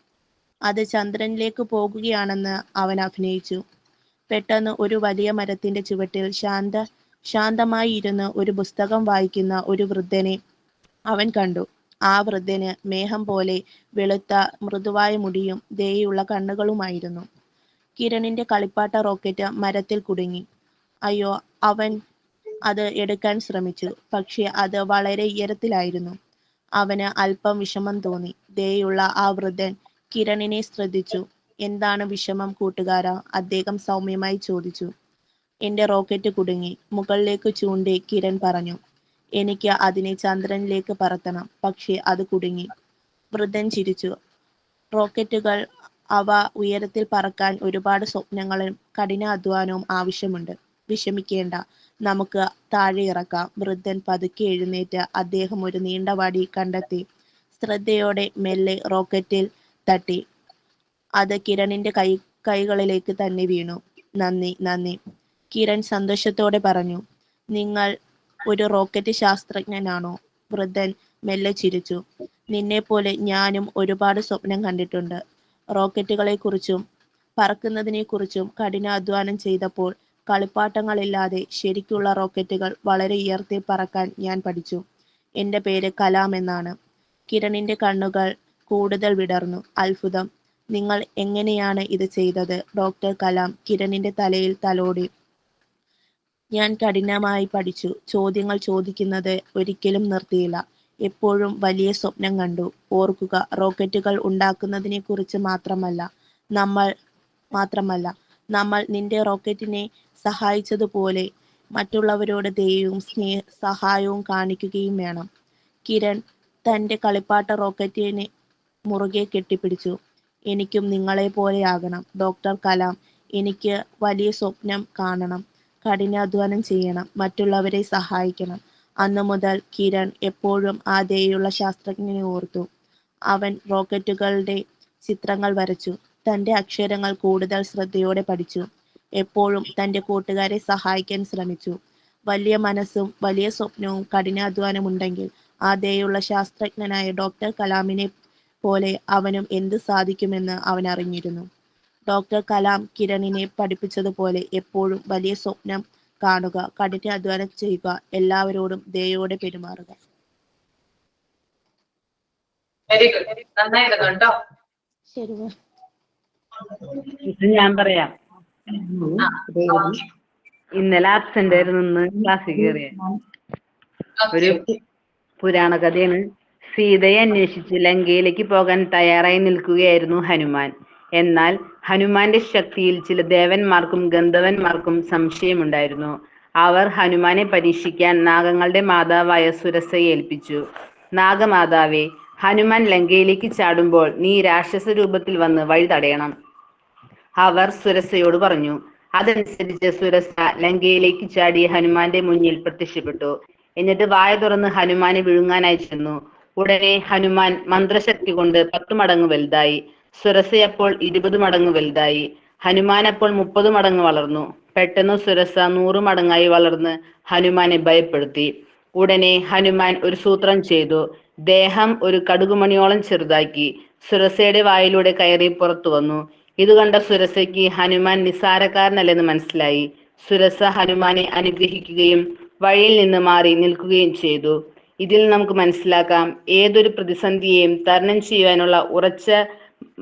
അത് ചന്ദ്രനിലേക്ക് പോകുകയാണെന്ന് അവൻ അഭിനയിച്ചു. പെട്ടെന്ന് ഒരു വലിയ മരത്തിന്റെ ചുവട്ടിൽ ശാന്തമായി ഇരുന്ന് ഒരു പുസ്തകം വായിക്കുന്ന ഒരു വൃദ്ധനെ അവൻ കണ്ടു. ആ വൃദ്ധന് മേഘം പോലെ വെളുത്ത മൃദുവായ മുടിയും ദയുള്ള കണ്ണുകളുമായിരുന്നു. കിരണിന്റെ കളിപ്പാട്ട റോക്കറ്റ് മരത്തിൽ കുടുങ്ങി. അയ്യോ, അവൻ അത് എടുക്കാൻ ശ്രമിച്ചു. പക്ഷെ അത് വളരെ ഉയരത്തിലായിരുന്നു. അവന് അല്പം വിഷമം തോന്നി. ദയുള്ള ആ വൃദ്ധൻ കിരണിനെ ശ്രദ്ധിച്ചു. എന്താണ് വിഷമം കൂട്ടുകാരാ? അദ്ദേഹം സൗമ്യമായി ചോദിച്ചു. എന്റെ റോക്കറ്റ് കുടുങ്ങി, മുകളിലേക്ക് ചൂണ്ടി കിരൺ പറഞ്ഞു. എനിക്ക് അതിനെ ചന്ദ്രനിലേക്ക് പറത്തണം, പക്ഷെ അത് കുടുങ്ങി. വൃദ്ധൻ ചിരിച്ചു. റോക്കറ്റുകൾ, അവ ഉയരത്തിൽ പറക്കാൻ ഒരുപാട് സ്വപ്നങ്ങളും കഠിനാധ്വാനവും ആവശ്യമുണ്ട്. വിഷമിക്കേണ്ട, നമുക്ക് താഴെ ഇറക്കാം. വൃദ്ധൻ പതുക്കെ എഴുന്നേറ്റ് അദ്ദേഹം ഒരു നീണ്ട വടി കണ്ടെത്തി ശ്രദ്ധയോടെ മെല്ലെ റോക്കറ്റിൽ തട്ടി. അത് കിരണിന്റെ കൈകളിലേക്ക് തന്നെ വീണു. നന്ദി, നന്ദി, കിരൺ സന്തോഷത്തോടെ പറഞ്ഞു. നിങ്ങൾ ഒരു റോക്കറ്റ് ശാസ്ത്രജ്ഞനാണോ? വൃദ്ധൻ മെല്ലെ ചിരിച്ചു. നിന്നെപ്പോലെ ഞാനും ഒരുപാട് സ്വപ്നം കണ്ടിട്ടുണ്ട്. റോക്കറ്റുകളെക്കുറിച്ചും പറക്കുന്നതിനെക്കുറിച്ചും കഠിനാധ്വാനം ചെയ്തപ്പോൾ കളിപ്പാട്ടങ്ങളില്ലാതെ ശരിക്കുള്ള റോക്കറ്റുകൾ വളരെ ഉയർത്തി പറക്കാൻ ഞാൻ പഠിച്ചു. എൻ്റെ പേര് കലാം എന്നാണ്. കിരണിന്റെ കണ്ണുകൾ കൂടുതൽ വിടർന്നു. അത്ഭുതം, നിങ്ങൾ എങ്ങനെയാണ് ഇത് ചെയ്തത്? ഡോക്ടർ കലാം കിരണിന്റെ തലയിൽ തലോടി. ഞാൻ കഠിനമായി പഠിച്ചു. ചോദ്യങ്ങൾ ചോദിക്കുന്നത് ഒരിക്കലും നിർത്തിയില്ല. എപ്പോഴും വലിയ സ്വപ്നം കണ്ടു. ഓർക്കുക, റോക്കറ്റുകൾ ഉണ്ടാക്കുന്നതിനെക്കുറിച്ച് മാത്രമല്ല നമ്മൾ നിന്റെ റോക്കറ്റിനെ സഹായിച്ചതുപോലെ മറ്റുള്ളവരോട് ദയവും സഹായവും കാണിക്കുകയും വേണം. കിരൺ തന്റെ കളിപ്പാട്ട റോക്കറ്റിനെ മുറുകെ കെട്ടിപ്പിടിച്ചു. എനിക്കും നിങ്ങളെ പോലെയാകണം ഡോക്ടർ കലാം. എനിക്ക് വലിയ സ്വപ്നം കാണണം, കഠിനാധ്വാനം ചെയ്യണം, മറ്റുള്ളവരെ സഹായിക്കണം. അന്നു മുതൽ കിരൺ എപ്പോഴും ആ ദയുള്ള ശാസ്ത്രജ്ഞനെ ഓർത്തു. അവൻ റോക്കറ്റുകളുടെ ചിത്രങ്ങൾ വരച്ചു. തന്റെ അക്ഷരങ്ങൾ കൂടുതൽ ശ്രദ്ധയോടെ പഠിച്ചു. എപ്പോഴും തന്റെ കൂട്ടുകാരെ സഹായിക്കാൻ ശ്രമിച്ചു. വലിയ മനസ്സും വലിയ സ്വപ്നവും കഠിനാധ്വാനം ഉണ്ടെങ്കിൽ ആ ദയുള്ള ശാസ്ത്രജ്ഞനായ ഡോക്ടർ കലാമിനെ പോലെ അവനും എന്ത് സാധിക്കുമെന്ന് അവൻ അറിഞ്ഞിരുന്നു. ഡോക്ടർ കലാം കിരണിനെ പഠിപ്പിച്ചതുപോലെ എപ്പോഴും വലിയ സ്വപ്നം കാണുക, കഠിനാധ്വാനം ചെയ്യുക, എല്ലാവരോടും ദയയോടെ പെരുമാറുക. വെരി ഗുഡ്, നന്നായിരുന്നു കേട്ടോ. ശരി മാം. ഇത് ഞാൻ പറയാം. ഇന്നലെ ആബ്സെന്റ് ആയിരുന്നു, ഇന്ന് ക്ലാസ്സിൽ കയറിയ. ഒരു പുരാണ കഥയാണ്. സീതയെ അന്വേഷിച്ച് ലങ്കയിലേക്ക് പോകാൻ തയ്യാറായി നിൽക്കുകയായിരുന്നു ഹനുമാൻ. എന്നാൽ ഹനുമാന്റെ ശക്തിയിൽ ചില ദേവന്മാർക്കും ഗന്ധർവന്മാർക്കും സംശയമുണ്ടായിരുന്നു. അവർ ഹനുമാനെ പരീക്ഷിക്കാൻ നാഗങ്ങളുടെ മാതാവായ സുരസയെ ഏൽപ്പിച്ചു. നാഗമാതാവേ, ഹനുമാൻ ലങ്കയിലേക്ക് ചാടുമ്പോൾ നീ രാക്ഷസ രൂപത്തിൽ വന്ന് വഴി തടയണം, അവർ സുരസയോട് പറഞ്ഞു. അതനുസരിച്ച് സുരസ ലങ്കയിലേക്ക് ചാടി ഹനുമാന്റെ മുന്നിൽ പ്രത്യക്ഷപ്പെട്ടു. എന്നിട്ട് വായ തുറന്ന് ഹനുമാനെ വിഴുങ്ങാനായി ചെന്നു. ഉടനെ ഹനുമാൻ മന്ത്രശക്തി കൊണ്ട് 10 മടങ്ങ് വലുതായി. സുരസയപ്പോൾ 20 മടങ്ങ് വലുതായി. ഹനുമാൻ അപ്പോൾ 30 മടങ്ങ് വളർന്നു. പെട്ടെന്ന് സുരസ 100 മടങ്ങായി വളർന്ന് ഹനുമാനെ ഭയപ്പെടുത്തി. ഉടനെ ഹനുമാൻ ഒരു സൂത്രം ചെയ്തു. ദേഹം ഒരു കടുകുമണിയോളം ചെറുതാക്കി സുരസയുടെ വായിലൂടെ കയറി പുറത്തു വന്നു. ഇത് കണ്ട സുരസയ്ക്ക് ഹനുമാൻ നിസ്സാരക്കാരനല്ലെന്ന് മനസ്സിലായി. സുരസ ഹനുമാനെ അനുഗ്രഹിക്കുകയും വഴിയിൽ നിന്ന് മാറി നിൽക്കുകയും ചെയ്തു. ഇതിൽ നമുക്ക് മനസ്സിലാക്കാം, ഏതൊരു പ്രതിസന്ധിയെയും തരണം ചെയ്യുവാനുള്ള ഉറച്ച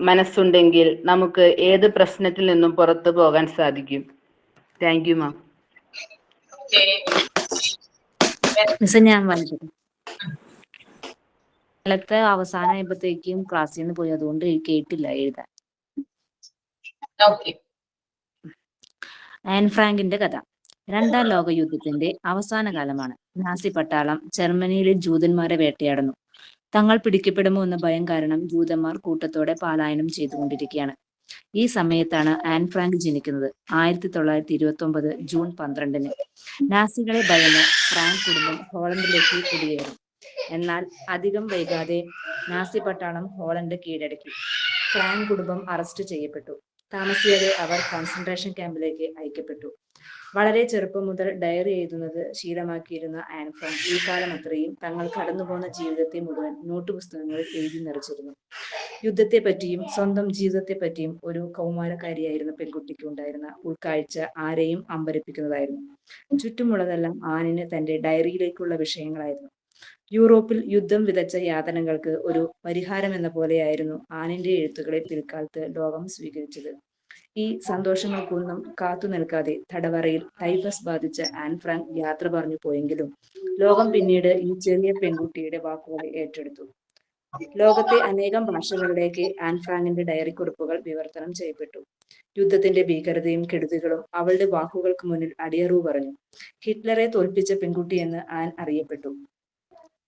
മനസ്സുണ്ടെങ്കിൽ നമുക്ക് ഏത് പ്രശ്നത്തിൽ നിന്നും പുറത്തു പോകാൻ സാധിക്കും. Thank you ma'am. മിസ്, ഞാൻ വായിച്ചു. കാലത്ത് അവസാനമായപ്പോഴത്തേക്കും ക്ലാസ്സിൽ നിന്ന് പോയി, അതുകൊണ്ട് കേട്ടില്ല എഴുതാൻ. ആൻ ഫ്രാങ്കിന്റെ കഥ. 2ാം ലോക യുദ്ധത്തിന്റെ അവസാന കാലമാണ്. നാസി പട്ടാളം ജർമ്മനിയിലെ ജൂതന്മാരെ വേട്ടയാടുന്നു. തങ്ങൾ പിടിക്കപ്പെടുമോ എന്ന ഭയം കാരണം ജൂതന്മാർ കൂട്ടത്തോടെ പലായനം ചെയ്തുകൊണ്ടിരിക്കുകയാണ്. ഈ സമയത്താണ് ആൻ ഫ്രാങ്ക് ജനിക്കുന്നത്. 1929 ജൂൺ 12-ന്. നാസികളെ ഭയന്ന് ഫ്രാങ്ക് കുടുംബം ഹോളണ്ടിലേക്ക് കുടിയേറി. എന്നാൽ അധികം വൈകാതെ നാസി പട്ടാളം ഹോളണ്ട് കീഴടക്കി. ഫ്രാങ്ക് കുടുംബം അറസ്റ്റ് ചെയ്യപ്പെട്ടു. താമസിയാതെ അവർ കോൺസെൻട്രേഷൻ ക്യാമ്പിലേക്ക് അയക്കപ്പെട്ടു. വളരെ ചെറുപ്പം മുതൽ ഡയറി എഴുതുന്നത് ശീലമാക്കിയിരുന്ന ആൻ ഫ്രാങ്ക് ഈ കാലം അത്രയും തങ്ങൾ കടന്നുപോകുന്ന ജീവിതത്തെ മുഴുവൻ നോട്ട് പുസ്തകങ്ങളിൽ എഴുതി നിറച്ചിരുന്നു. യുദ്ധത്തെപ്പറ്റിയും സ്വന്തം ജീവിതത്തെപ്പറ്റിയും ഒരു കൗമാരക്കാരിയായിരുന്ന പെൺകുട്ടിക്ക് ഉണ്ടായിരുന്ന ഉൾക്കാഴ്ച ആരെയും അമ്പരപ്പിക്കുന്നതായിരുന്നു. ചുറ്റുമുള്ളതെല്ലാം ആനിന് തന്റെ ഡയറിയിലേക്കുള്ള വിഷയങ്ങളായിരുന്നു. യൂറോപ്പിൽ യുദ്ധം വിതച്ച യാതനകൾക്ക് ഒരു പരിഹാരം എന്ന പോലെയായിരുന്നു ആനിന്റെ എഴുത്തുകളെ പിൽക്കാലത്ത് ലോകം സ്വീകരിച്ചത്. ഈ സന്തോഷങ്ങൾക്കൊന്നും കാത്തു നിൽക്കാതെ തടവറയിൽ ടൈഫസ് ബാധിച്ച ആൻ ഫ്രാങ്ക് യാത്ര പറഞ്ഞു പോയെങ്കിലും ലോകം പിന്നീട് ഈ ചെറിയ പെൺകുട്ടിയുടെ വാക്കുകളെ ഏറ്റെടുത്തു. ലോകത്തെ അനേകം ഭാഷകളിലേക്ക് ആൻ ഫ്രാങ്കിന്റെ ഡയറി കുറിപ്പുകൾ വിവർത്തനം ചെയ്യപ്പെട്ടു. യുദ്ധത്തിന്റെ ഭീകരതയും കെടുതികളും അവളുടെ വാക്കുകൾക്ക് മുന്നിൽ അടിയറവ് പറഞ്ഞു. ഹിറ്റ്ലറെ തോൽപ്പിച്ച പെൺകുട്ടിയെന്ന് ആൻ അറിയപ്പെട്ടു.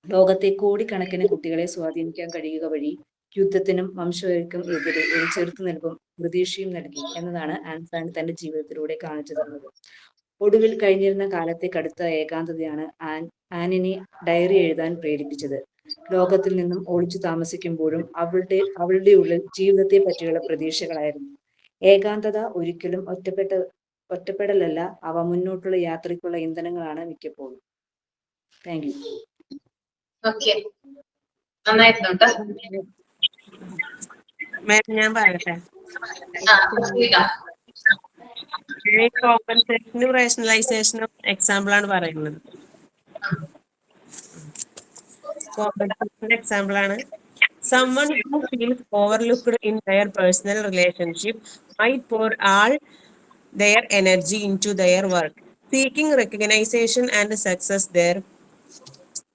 ലോകത്തെ കോടിക്കണക്കിന് കുട്ടികളെ സ്വാധീനിക്കാൻ കഴിയുക വഴി യുദ്ധത്തിനും വംശവെറിക്കും എതിരെ ഒരു ചെറുത്തുനിൽപ്പും പ്രതീക്ഷയും നൽകി എന്നതാണ് ആൻ ഫ്രാങ്ക് തന്റെ ജീവിതത്തിലൂടെ കാണിച്ചു തന്നത്. ഒടുവിൽ കഴിഞ്ഞിരുന്ന കാലത്തെ കടുത്ത ഏകാന്തതയാണ് ആനിനെ ഡയറി എഴുതാൻ പ്രേരിപ്പിച്ചത്. ലോകത്തിൽ നിന്നും ഒളിച്ചു താമസിക്കുമ്പോഴും അവളുടെ ഉള്ളിൽ ജീവിതത്തെ പറ്റിയുള്ള പ്രതീക്ഷകളായിരുന്നു. ഏകാന്തത ഒരിക്കലും ഒറ്റപ്പെടലല്ല, അവ മുന്നോട്ടുള്ള യാത്രയ്ക്കുള്ള ഇന്ധനങ്ങളാണ് മിക്കപ്പോഴും. Thank you. ഓക്കെ, നന്നായിരുന്നു കേട്ടോ. മാം ഞാൻ പറയട്ടെ. കോമ്പൻസേഷനും റേഷണലൈസേഷനും എക്സാമ്പിൾ ആണ് പറയുന്നത്. കോമ്പൻസേഷന്റെ എക്സാമ്പിൾ ആണ് someone who feels overlooked in their personal relationship might pour all their energy into their work, seeking recognition and success there.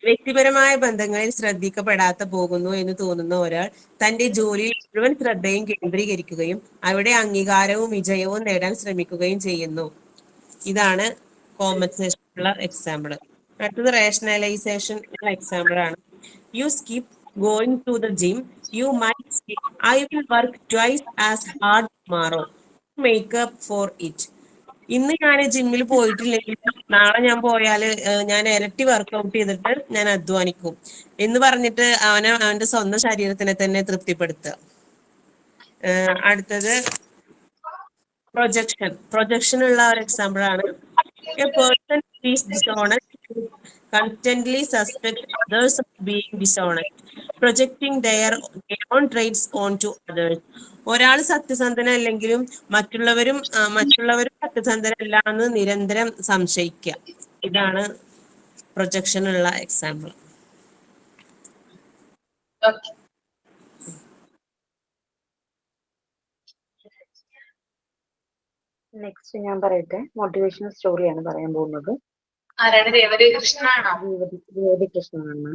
വ്യക്തിപരമായ ബന്ധങ്ങളിൽ ശ്രദ്ധിക്കപ്പെടാത്ത പോകുന്നു എന്ന് തോന്നുന്ന ഒരാൾ തന്റെ ജോലിയിൽ മുഴുവൻ ശ്രദ്ധയും കേന്ദ്രീകരിക്കുകയും അവിടെ അംഗീകാരവും വിജയവും നേടാൻ ശ്രമിക്കുകയും ചെയ്യുന്നു. ഇതാണ് കോമ്പൻസേഷനുള്ള എക്സാമ്പിൾ. അടുത്തത് റേഷണലൈസേഷൻ എക്സാമ്പിൾ ആണ്. You skip going to the gym, you might say, I will work twice as hard tomorrow to make up for it. ഇന്ന് ഞാൻ ജിമ്മിൽ പോയിട്ടില്ലെങ്കിൽ നാളെ ഞാൻ പോയാല് ഞാൻ ഇരട്ടി വർക്കൗട്ട് ചെയ്തിട്ട് ഞാൻ അധ്വാനിക്കും എന്ന് പറഞ്ഞിട്ട് അവന്റെ സ്വന്തം ശരീരത്തിനെ തന്നെ തൃപ്തിപ്പെടുത്തുക. അടുത്തത് പ്രൊജക്ഷനുള്ള ഒരു എക്സാമ്പിൾ ആണ്. A person who is dishonest constantly suspects others of being dishonest, projecting their own traits onto others. ഒരാൾ സത്യസന്ധനല്ലെങ്കിലും മറ്റുള്ളവരും സത്യസന്ധനല്ല എന്ന് നിരന്തരം സംശയിക്കുക. ഇതാണ് പ്രൊജക്ഷനുള്ള എക്സാമ്പിൾ. നെക്സ്റ്റ് ഞാൻ പറയട്ടെ. മോട്ടിവേഷണൽ സ്റ്റോറിയാണ് പറയാൻ പോകുന്നത്. ആരാണ്? രേവതി കൃഷ്ണനാണോ? രേവതി കൃഷ്ണനാണ്.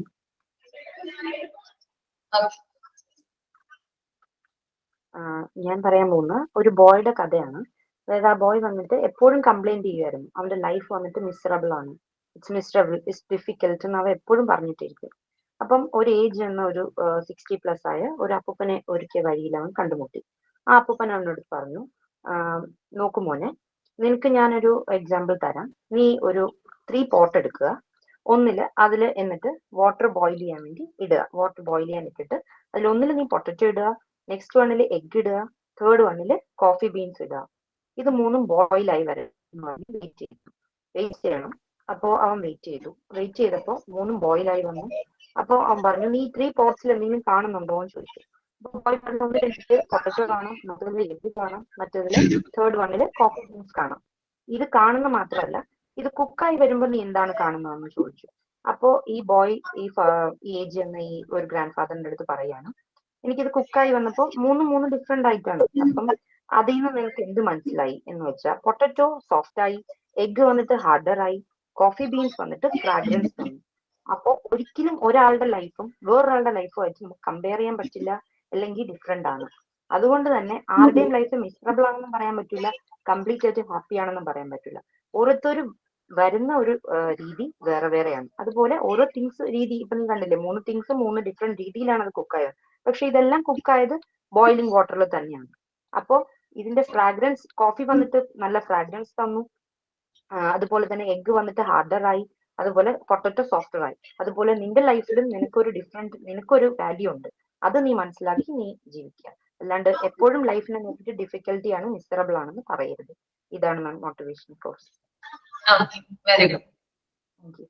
ഞാൻ പറയാൻ പോകുന്ന ഒരു ബോയുടെ കഥയാണ്. അതായത് ആ ബോയ് വന്നിട്ട് എപ്പോഴും കംപ്ലൈന്റ് ചെയ്യുമായിരുന്നു. അവന്റെ ലൈഫ് വന്നിട്ട് മിസറബിൾ ആണ്, ഇറ്റ്സ് ഡിഫിക്കൽട്ട് എന്ന് അവൻ എപ്പോഴും പറഞ്ഞിട്ടിരിക്കും. അപ്പം ഒരു ഏജ് എന്ന ഒരു 60+ ആയ ഒരു അപ്പൂപ്പനെ ഒരിക്കൽ വഴിയിൽ അവൻ കണ്ടുമുട്ടി. ആ അപ്പൂപ്പൻ അവനോട് പറഞ്ഞു, നോക്കു മോനെ, നിനക്ക് ഞാനൊരു എക്സാമ്പിൾ തരാം. നീ ഒരു 3 പോട്ട് എടുക്കുക. അതിൽ എന്നിട്ട് വാട്ടർ ബോയിൽ ചെയ്യാൻ വേണ്ടി ഇടുക. വാട്ടർ ബോയിൽ ചെയ്യാൻ ഇട്ടിട്ട് അതിലൊന്നിൽ നീ പൊട്ടറ്റോ ഇടുക, നെക്സ്റ്റ് വണ്ണിൽ എഗ് ഇടുക, തേർഡ് വണ്ണിൽ കോഫി ബീൻസ് ഇടുക. ഇത് 3ഉം ബോയിലായി വെയിറ്റ് ചെയ്യണം. അപ്പോൾ അവൻ വെയിറ്റ് ചെയ്തപ്പോൾ 3ഉം ബോയിലായി വന്നു. അപ്പോൾ അവൻ പറഞ്ഞു, നീ 3 പോട്ട്സിൽ എന്തെങ്കിലും കാണുന്നുണ്ടോ എന്ന് ചോദിച്ചു. പൊട്ടറ്റോ കാണാം, മറ്റേതിൽ എഗ് കാണാം, മറ്റേതിൽ തേർഡ് വണ്ണിൽ കോഫി ബീൻസ് കാണാം. ഇത് കാണുന്ന മാത്രമല്ല, ഇത് കുക്കായി വരുമ്പോൾ നീ എന്താണ് കാണുന്നതെന്ന് ചോദിച്ചു. അപ്പോ ഈ ബോയ് ഈ ഏജ് എന്ന ഈ ഒരു ഗ്രാൻഡ് ഫാദറിന്റെ അടുത്ത് പറയാണ്, എനിക്കിത് കുക്കായി വന്നപ്പോൾ 3 ഡിഫറെന്റ് ആയിട്ടാണ്. അപ്പം അതിൽ നിന്ന് നിനക്ക് എന്ത് മനസ്സിലായി എന്ന് വെച്ചാൽ, പൊട്ടറ്റോ സോഫ്റ്റ് ആയി, എഗ് വന്നിട്ട് ഹാർഡർ ആയി, കോഫി ബീൻസ് വന്നിട്ട് ഫ്രാഗ്രൻസ് തന്നു. അപ്പോൾ ഒരിക്കലും ഒരാളുടെ ലൈഫും വേറൊരാളുടെ ലൈഫും ആയിട്ട് നമുക്ക് കമ്പയർ ചെയ്യാൻ പറ്റില്ല, അല്ലെങ്കിൽ ഡിഫറെന്റ് ആണ്. അതുകൊണ്ട് തന്നെ ആരുടെയും ലൈഫ് മിസറബിൾ ആണെന്നും പറയാൻ പറ്റില്ല, കംപ്ലീറ്റ് ആയിട്ട് ഹാപ്പി ആണെന്നും പറയാൻ പറ്റില്ല. ഓരോരുത്തരും വരുന്ന ഒരു രീതി വേറെ വേറെയാണ്. അതുപോലെ ഓരോ രീതി ഇപ്പൊ നീ കണ്ടില്ലേ, 3 തിങ്സ് 3 ഡിഫറെന്റ് രീതിയിലാണ് അത് കുക്കായത്. പക്ഷെ ഇതെല്ലാം കുക്കായത് ബോയിലിംഗ് വാട്ടറിൽ തന്നെയാണ്. അപ്പോ ഇതിന്റെ ഫ്രാഗ്രൻസ്, കോഫി വന്നിട്ട് നല്ല ഫ്രാഗ്രൻസ് തന്നു, അതുപോലെ തന്നെ എഗ് വന്നിട്ട് ഹാർഡർ ആയി, അതുപോലെ പൊട്ടറ്റോ സോഫ്റ്റർ ആയി. അതുപോലെ നിന്റെ ലൈഫിലും നിനക്കൊരു വാല്യൂ ഉണ്ട്. അത് നീ മനസ്സിലാക്കി നീ ജീവിക്കുക. അല്ലാണ്ട് എപ്പോഴും ലൈഫിനെ നോക്കിയിട്ട് ഡിഫിക്കൽട്ടി ആണ്, മിസറബിൾ ആണെന്ന് പറയരുത്. ഇതാണ് ma'am motivation course. Very good.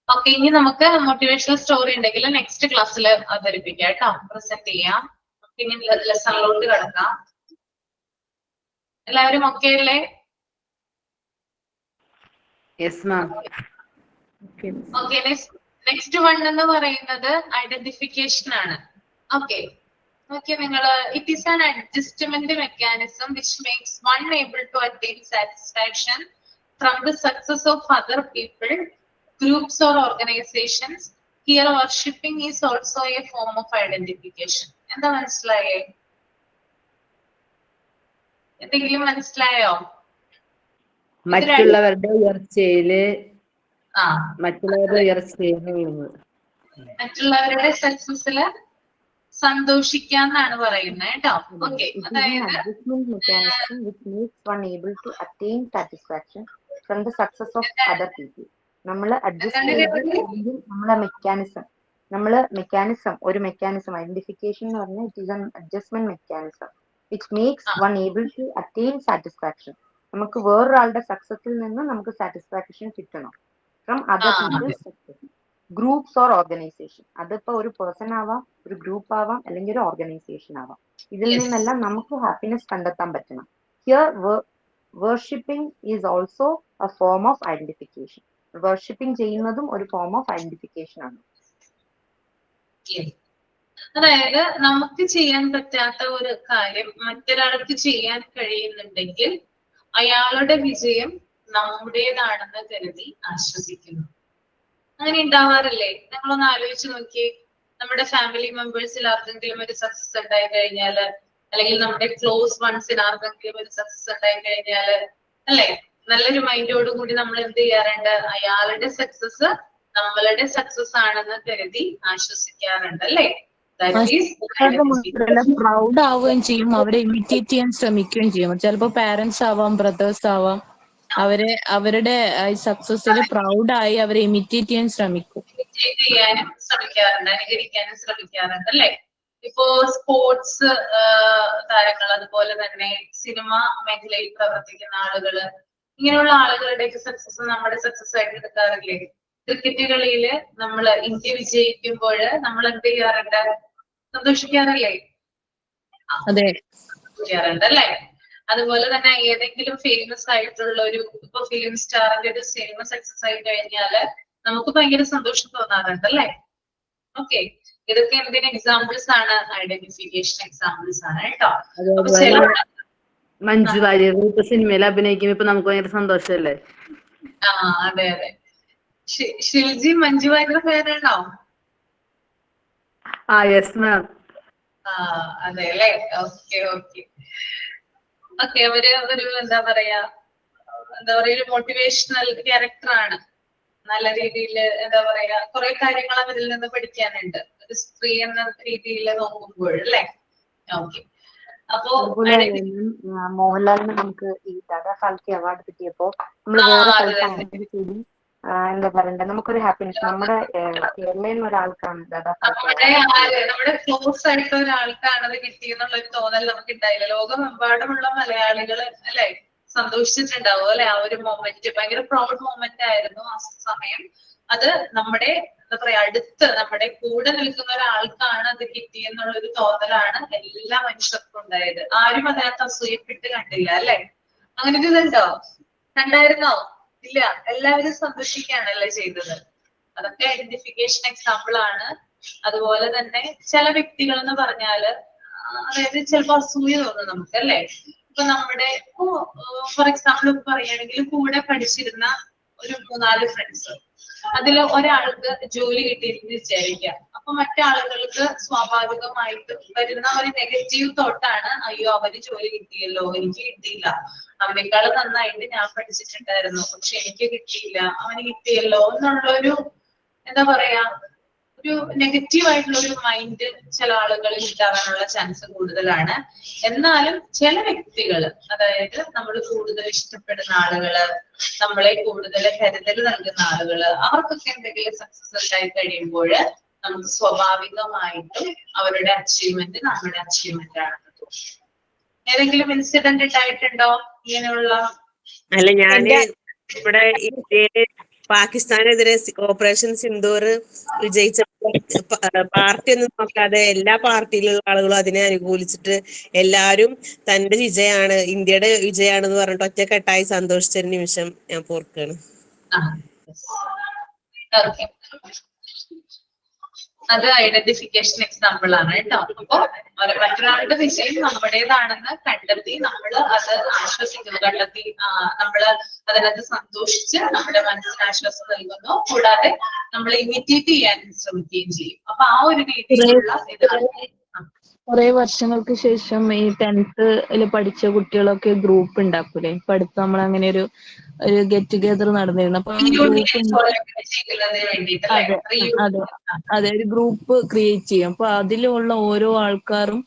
Okay, ഇനി നമുക്ക് മോട്ടിവേഷണൽ സ്റ്റോറി ഉണ്ടെങ്കിൽ നെക്സ്റ്റ് ക്ലാസ്സിൽ അവതരിപ്പിക്കാം കേട്ടോ, പ്രസന്റ് ചെയ്യാം. ഇനി ലെസണിലോട്ട് കിടക്കാം. എല്ലാവരും ഓക്കെ അല്ലേ? Yes ma'am. Okay, next one എന്ന് പറയുന്നത് ഐഡന്റിഫിക്കേഷൻ ആണ്. ഓക്കെ ഓക്കെ നിങ്ങൾ it is an adjustment mechanism which makes one able to attain satisfaction from the success of other people, groups or organisations. Here worshipping is also a form of identification. എന്താ മനസ്സിലായേ? എന്തെങ്കിലും മനസ്സിലായോ? മറ്റുള്ളവരുടെ ഉയർച്ചയില് ആ മറ്റുള്ളവരുടെ ഉയർച്ചയില് വീഴുന്നത്. മറ്റുള്ളവരുടെ സക്സസില് സന്തോഷിക്കാന്നാണ് പറയുന്നത് കേട്ടോ. ഓക്കെ അതായത് adjustment mechanism which makes one able to attain satisfaction from the success of other people. നമ്മൾ അഡ്ജസ്റ്റ് ചെയ്ത് നമ്മളെ മെക്കാനിസം ഒരു മെക്കാനിസം ഐഡന്റിഫിക്കേഷൻ എന്ന് പറഞ്ഞാൽ it is an adjustment mechanism which makes one able to attain satisfaction. നമുക്ക് വേറൊരാളുടെ സക്സസിൽ നിന്ന് നമുക്ക് സാറ്റിസ്ഫാക്ഷൻ കിട്ടണം from other people's success, groups or organisation. അതിപ്പോ ഒരു പേഴ്സൺ ആവാം, ഒരു ഗ്രൂപ്പ് ആവാം, അല്ലെങ്കിൽ ഒരു ഓർഗനൈസേഷൻ ആവാം. ഇതിൽ നിന്നെല്ലാം നമുക്ക് ഹാപ്പിനെസ് കണ്ടെത്താൻ പറ്റണം. Here worshipping is also a form of identification. Worshipping ചെയ്യുന്നതും ഒരു ഫോം ഓഫ് ഐഡന്റിഫിക്കേഷൻ ആണ്. അതായത് നമുക്ക് ചെയ്യാൻ പറ്റാത്ത ഒരു കാര്യം മറ്റൊരാൾക്ക് ചെയ്യാൻ കഴിയുന്നുണ്ടെങ്കിൽ അയാളുടെ വിജയം നമ്മുടേതാണെന്ന് കരുതി ആശ്വസിക്കുന്നു. അങ്ങനെ ഉണ്ടാവാറില്ലേ? നിങ്ങളൊന്ന് ആലോചിച്ച് നോക്കിയേ. നമ്മുടെ ഫാമിലി മെമ്പേഴ്സിൽ ആർക്കെങ്കിലും ഒരു സക്സസ് ഉണ്ടായി കഴിഞ്ഞാല്, അല്ലെങ്കിൽ നമ്മുടെ ക്ലോസ് വൺസിന് ആർക്കെങ്കിലും ഒരു സക്സസ് ഉണ്ടായി കഴിഞ്ഞാല്, അല്ലെ, നല്ലൊരു മൈൻഡോട് കൂടി നമ്മൾ എന്ത് ചെയ്യാറുണ്ട്? അയാളുടെ സക്സസ് നമ്മളുടെ സക്സസ് ആണെന്ന് കരുതി ആശ്വസിക്കാറുണ്ട്, അല്ലെ? പ്രൗഡ് ആവുകയും ചെയ്യും, അവരെ ഇമിറ്റേറ്റ് ചെയ്യാൻ ശ്രമിക്കുകയും ചെയ്യും. ചിലപ്പോ പാരന്റ്സ് ആവാം, ബ്രദേഴ്സ് ആവാം, അവരുടെ സക്സസിൽ പ്രൗഡായി അവരെ ഇമിറ്റേറ്റ് ചെയ്യാൻ ശ്രമിക്കും. ഇമിറ്റേറ്റ് ചെയ്യാനും ശ്രമിക്കാറുണ്ട്, അനുകരിക്കാനും ശ്രമിക്കാറുണ്ട്, അല്ലെ? ഇപ്പോ സ്പോർട്സ് താരങ്ങൾ, അതുപോലെ തന്നെ സിനിമ മേഖലയിൽ പ്രവർത്തിക്കുന്ന ആളുകള്, ഇങ്ങനെയുള്ള ആളുകളുടെയൊക്കെ സക്സസ് നമ്മുടെ സക്സസ് ആയിട്ട് എടുക്കാറില്ലേ? ക്രിക്കറ്റ് കളിയില് നമ്മള് ഇന്ത്യ വിജയിക്കുമ്പോൾ നമ്മൾ എന്ത് ചെയ്യാറുണ്ട്? സന്തോഷിക്കാറില്ലേ? അതെ, ചെയ്യാറുണ്ട്, അല്ലെ? അതുപോലെ തന്നെ ഏതെങ്കിലും ഫേമസ് ആയിട്ടുള്ള ഒരു ഇപ്പൊ ഫിലിം സ്റ്റാറിന്റെ ഒരു സിനിമ സക്സസ് ആയി കഴിഞ്ഞാല് നമുക്ക് ഭയങ്കര സന്തോഷം തോന്നാറുണ്ട്, അല്ലെ? ഓക്കെ, ഇതൊക്കെ എന്തിന് എക്സാമ്പിൾസ് ആണ്? ഐഡന്റിഫിക്കേഷൻ എക്സാമ്പിൾസ് ആണ് കേട്ടോ. അപ്പൊ ചില മഞ്ജു വാര്യർ ഇപ്പൊ സിനിമയിൽ അഭിനയിക്കുമ്പോ ഇപ്പൊ നമുക്ക് ഭയങ്കര സന്തോഷല്ലേ? ആ അതെ അതെ. ഷിൽജി മഞ്ജു വാര്യർ ഫാനാണോ? ആ യെസ് മാം. ആ അതെ അല്ലേ. Okay okay okay. അവര് ഒരു എന്താ പറയാ ഒരു മോട്ടിവേഷണൽ ക്യാരക്ടർ ആണ്. നല്ല രീതിയിൽ എന്താ പറയാ കുറെ കാര്യങ്ങൾ അവരിൽ നിന്ന് പഠിക്കാനുണ്ട്, ഒരു സ്ത്രീ എന്ന രീതിയിൽ നോക്കുമ്പോൾ, അല്ലെ? ഓക്കെ. അപ്പോ മോഹൻലാലിന് നമുക്ക് ഈ ദാദാ ഫാൽക്കെ അവാർഡ് കിട്ടിയപ്പോ നമ്മൾ വേറെ സ്ഥലത്താണെങ്കിൽ കൂടി എന്താ പറയണ്ടേ, നമുക്കൊരു ഹാപ്പിനെസ്. നമ്മുടെ കേരളയിൽ നിന്ന് ഒരാൾക്കാണ് ദാദാ ഫാൽക്കെ നമ്മുടെ ക്ലോസ് ആയിട്ട് ഒരാൾക്കാണ് അത് കിട്ടിയെന്നുള്ള ഒരു തോന്നൽ നമുക്ക് ഉണ്ടായില്ല. ലോകമെമ്പാടുമുള്ള മലയാളികൾ അല്ലെ സന്തോഷിച്ചിട്ടുണ്ടാവും, അല്ലെ? ആ ഒരു മൊമെന്റ് ഭയങ്കര പ്രൗഡ് മൊമെന്റ് ആയിരുന്നു ആ സമയം. അത് നമ്മുടെ എന്താ പറയാ അടുത്ത് നമ്മുടെ കൂടെ നിൽക്കുന്ന ഒരാൾക്കാണ് അത് കിട്ടിയെന്നുള്ള ഒരു തോന്നലാണ് എല്ലാ മനുഷ്യർക്കും ഉണ്ടായത്. ആരും അതിനകത്ത് അസൂയപ്പെട്ട് കണ്ടില്ല, അല്ലെ? അങ്ങനെ ഒരു ഇതുണ്ടോ? കണ്ടായിരുന്നോ? ഇല്ല, എല്ലാവരും സന്തോഷിക്കുകയാണല്ലേ ചെയ്തത്. അതൊക്കെ ഐഡന്റിഫിക്കേഷൻ എക്സാമ്പിൾ ആണ്. അതുപോലെ തന്നെ ചില വ്യക്തികൾ എന്ന് പറഞ്ഞാല് അതായത് ചിലപ്പോ അസൂയ തോന്നും നമുക്ക്, അല്ലെ? ഇപ്പൊ നമ്മുടെ ഫോർ എക്സാമ്പിൾ പറയുകയാണെങ്കിൽ കൂടെ പഠിച്ചിരുന്ന ഒരു 3-4 ഫ്രണ്ട്സ്, അതിൽ ഒരാൾക്ക് ജോലി കിട്ടിയിരുന്നു വിചാരിക്കാം. അപ്പൊ മറ്റാളുകൾക്ക് സ്വാഭാവികമായിട്ട് വരുന്ന ഒരു നെഗറ്റീവ് തോട്ടാണ്, അയ്യോ അവന് ജോലി കിട്ടിയല്ലോ, എനിക്ക് കിട്ടിയില്ല, അവനേക്കാൾ നന്നായിട്ട് ഞാൻ പഠിച്ചിട്ടുണ്ടായിരുന്നു പക്ഷെ എനിക്ക് കിട്ടിയില്ല, അവന് കിട്ടിയല്ലോ എന്നുള്ളൊരു എന്താ പറയാ ഒരു നെഗറ്റീവ് ആയിട്ടുള്ള ഒരു മൈൻഡ് ചില ആളുകളിൽ ഉണ്ടാകാനുള്ള ചാൻസ് കൂടുതലാണ്. എന്നാലും ചില വ്യക്തികൾ, അതായത് നമ്മൾ കൂടുതൽ ഇഷ്ടപ്പെടുന്ന ആളുകള്, നമ്മളെ കൂടുതൽ കരുതൽ നൽകുന്ന ആളുകള്, അവർക്കൊക്കെ എന്തെങ്കിലും സക്സസ് ഉണ്ടായി കഴിയുമ്പോൾ നമുക്ക് സ്വാഭാവികമായിട്ടും അവരുടെ അച്ചീവ്മെന്റ് നമ്മുടെ അച്ചീവ്മെന്റ് ആണെന്ന് തോന്നും. ഏതെങ്കിലും ഇൻസിഡന്റ് ഉണ്ടായിട്ടുണ്ടോ ഇങ്ങനെയുള്ള? അല്ല, ഞാന് ഇവിടെ ഇന്ത്യയില് പാകിസ്ഥാനെതിരെ ഓപ്പറേഷൻ സിന്ദൂർ വിജയിച്ച പാർട്ടി ഒന്നും നോക്കാതെ എല്ലാ പാർട്ടിയിലുള്ള ആളുകളും അതിനെ അനുകൂലിച്ചിട്ട് എല്ലാരും തന്റെ വിജയാണ്, ഇന്ത്യയുടെ വിജയാണെന്ന് പറഞ്ഞിട്ട് ഒറ്റക്കെട്ടായി സന്തോഷിച്ചൊരു നിമിഷം ഞാൻ ഓർക്കാണ്. അത് ഐഡന്റിഫിക്കേഷൻ എക്സാമ്പിൾ ആണ് കേട്ടോ. അപ്പൊ മറ്റൊരാളുടെ വിജയം നമ്മുടേതാണെന്ന് കണ്ടെത്തി നമ്മൾ അത് ആശ്വസിക്കുന്നു, കണ്ടെത്തി നമ്മൾ അതിനകത്ത് സന്തോഷിച്ച് നമ്മുടെ മനസ്സിന് ആശ്വാസം നൽകുന്നു. കൂടാതെ നമ്മൾ ഇമിറ്റേറ്റ് ചെയ്യാൻ ശ്രമിക്കുകയും ചെയ്യും. അപ്പൊ ആ ഒരു രീതിയിലുള്ള ഇതാണ്. കുറെ വർഷങ്ങൾക്ക് ശേഷം ഈ 10th പഠിച്ച കുട്ടികളൊക്കെ ഗ്രൂപ്പ് ഉണ്ടാക്കൂലേ? ഇപ്പൊ അടുത്ത് നമ്മൾ അങ്ങനെ ഒരു ഗെറ്റ് ടുഗെദർ നടന്നിരുന്നു. അപ്പൊ അതെ ഒരു ഗ്രൂപ്പ് ക്രിയേറ്റ് ചെയ്യും. അപ്പൊ അതിലുള്ള ഓരോ ആൾക്കാരും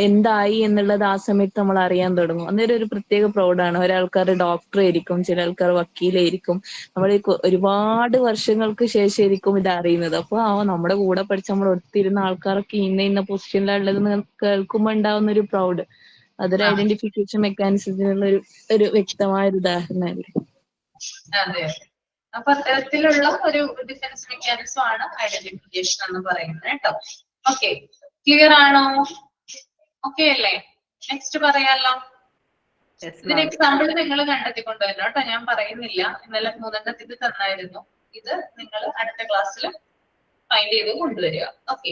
എന്തായി എന്നുള്ളത് ആ സമയത്ത് നമ്മൾ അറിയാൻ തുടങ്ങും. അന്നേരം ഒരു പ്രത്യേക പ്രൗഡാണ്. ഒരാൾക്കാർ ഡോക്ടർ ആയിരിക്കും, ചില ആൾക്കാർ വക്കീലായിരിക്കും. നമ്മൾ ഒരുപാട് വർഷങ്ങൾക്ക് ശേഷമായിരിക്കും ഇത് അറിയുന്നത്. അപ്പൊ നമ്മുടെ കൂടെ പഠിച്ച നമ്മൾ ഒത്തിരുന്ന ആൾക്കാരൊക്കെ ഇന്ന പൊസിഷനിലുള്ളത് കേൾക്കുമ്പോൾ ഉണ്ടാവുന്ന ഒരു പ്രൗഡ്, അതൊരു ഐഡന്റിഫിക്കേഷൻ മെക്കാനിസത്തിനുള്ള ഒരു വ്യക്തമായ ഒരു ഉദാഹരണമല്ലേ? അതെ, അപ്പൊ അത്തരത്തിലുള്ള ഒരു ഡിഫൻസ് മെക്കാനിസം ആണ് ഐഡന്റിഫിക്കേഷൻ എന്ന് പറയുന്നത് കേട്ടോ. ഓക്കെ, ക്ലിയർ ആണോ? ഓക്കെ അല്ലേ? നെക്സ്റ്റ് പറയാലോ. ഇതിന് എക്സാമ്പിൾ നിങ്ങൾ കണ്ടെത്തിക്കൊണ്ടുവരണം കേട്ടോ, ഞാൻ പറയുന്നില്ല. ഇന്നലെ 3 തന്നായിരുന്നു. ഇത് നിങ്ങൾ അടുത്ത ക്ലാസ്സിൽ ഫൈൻഡ് ചെയ്ത് കൊണ്ടുവരിക. ഓക്കെ,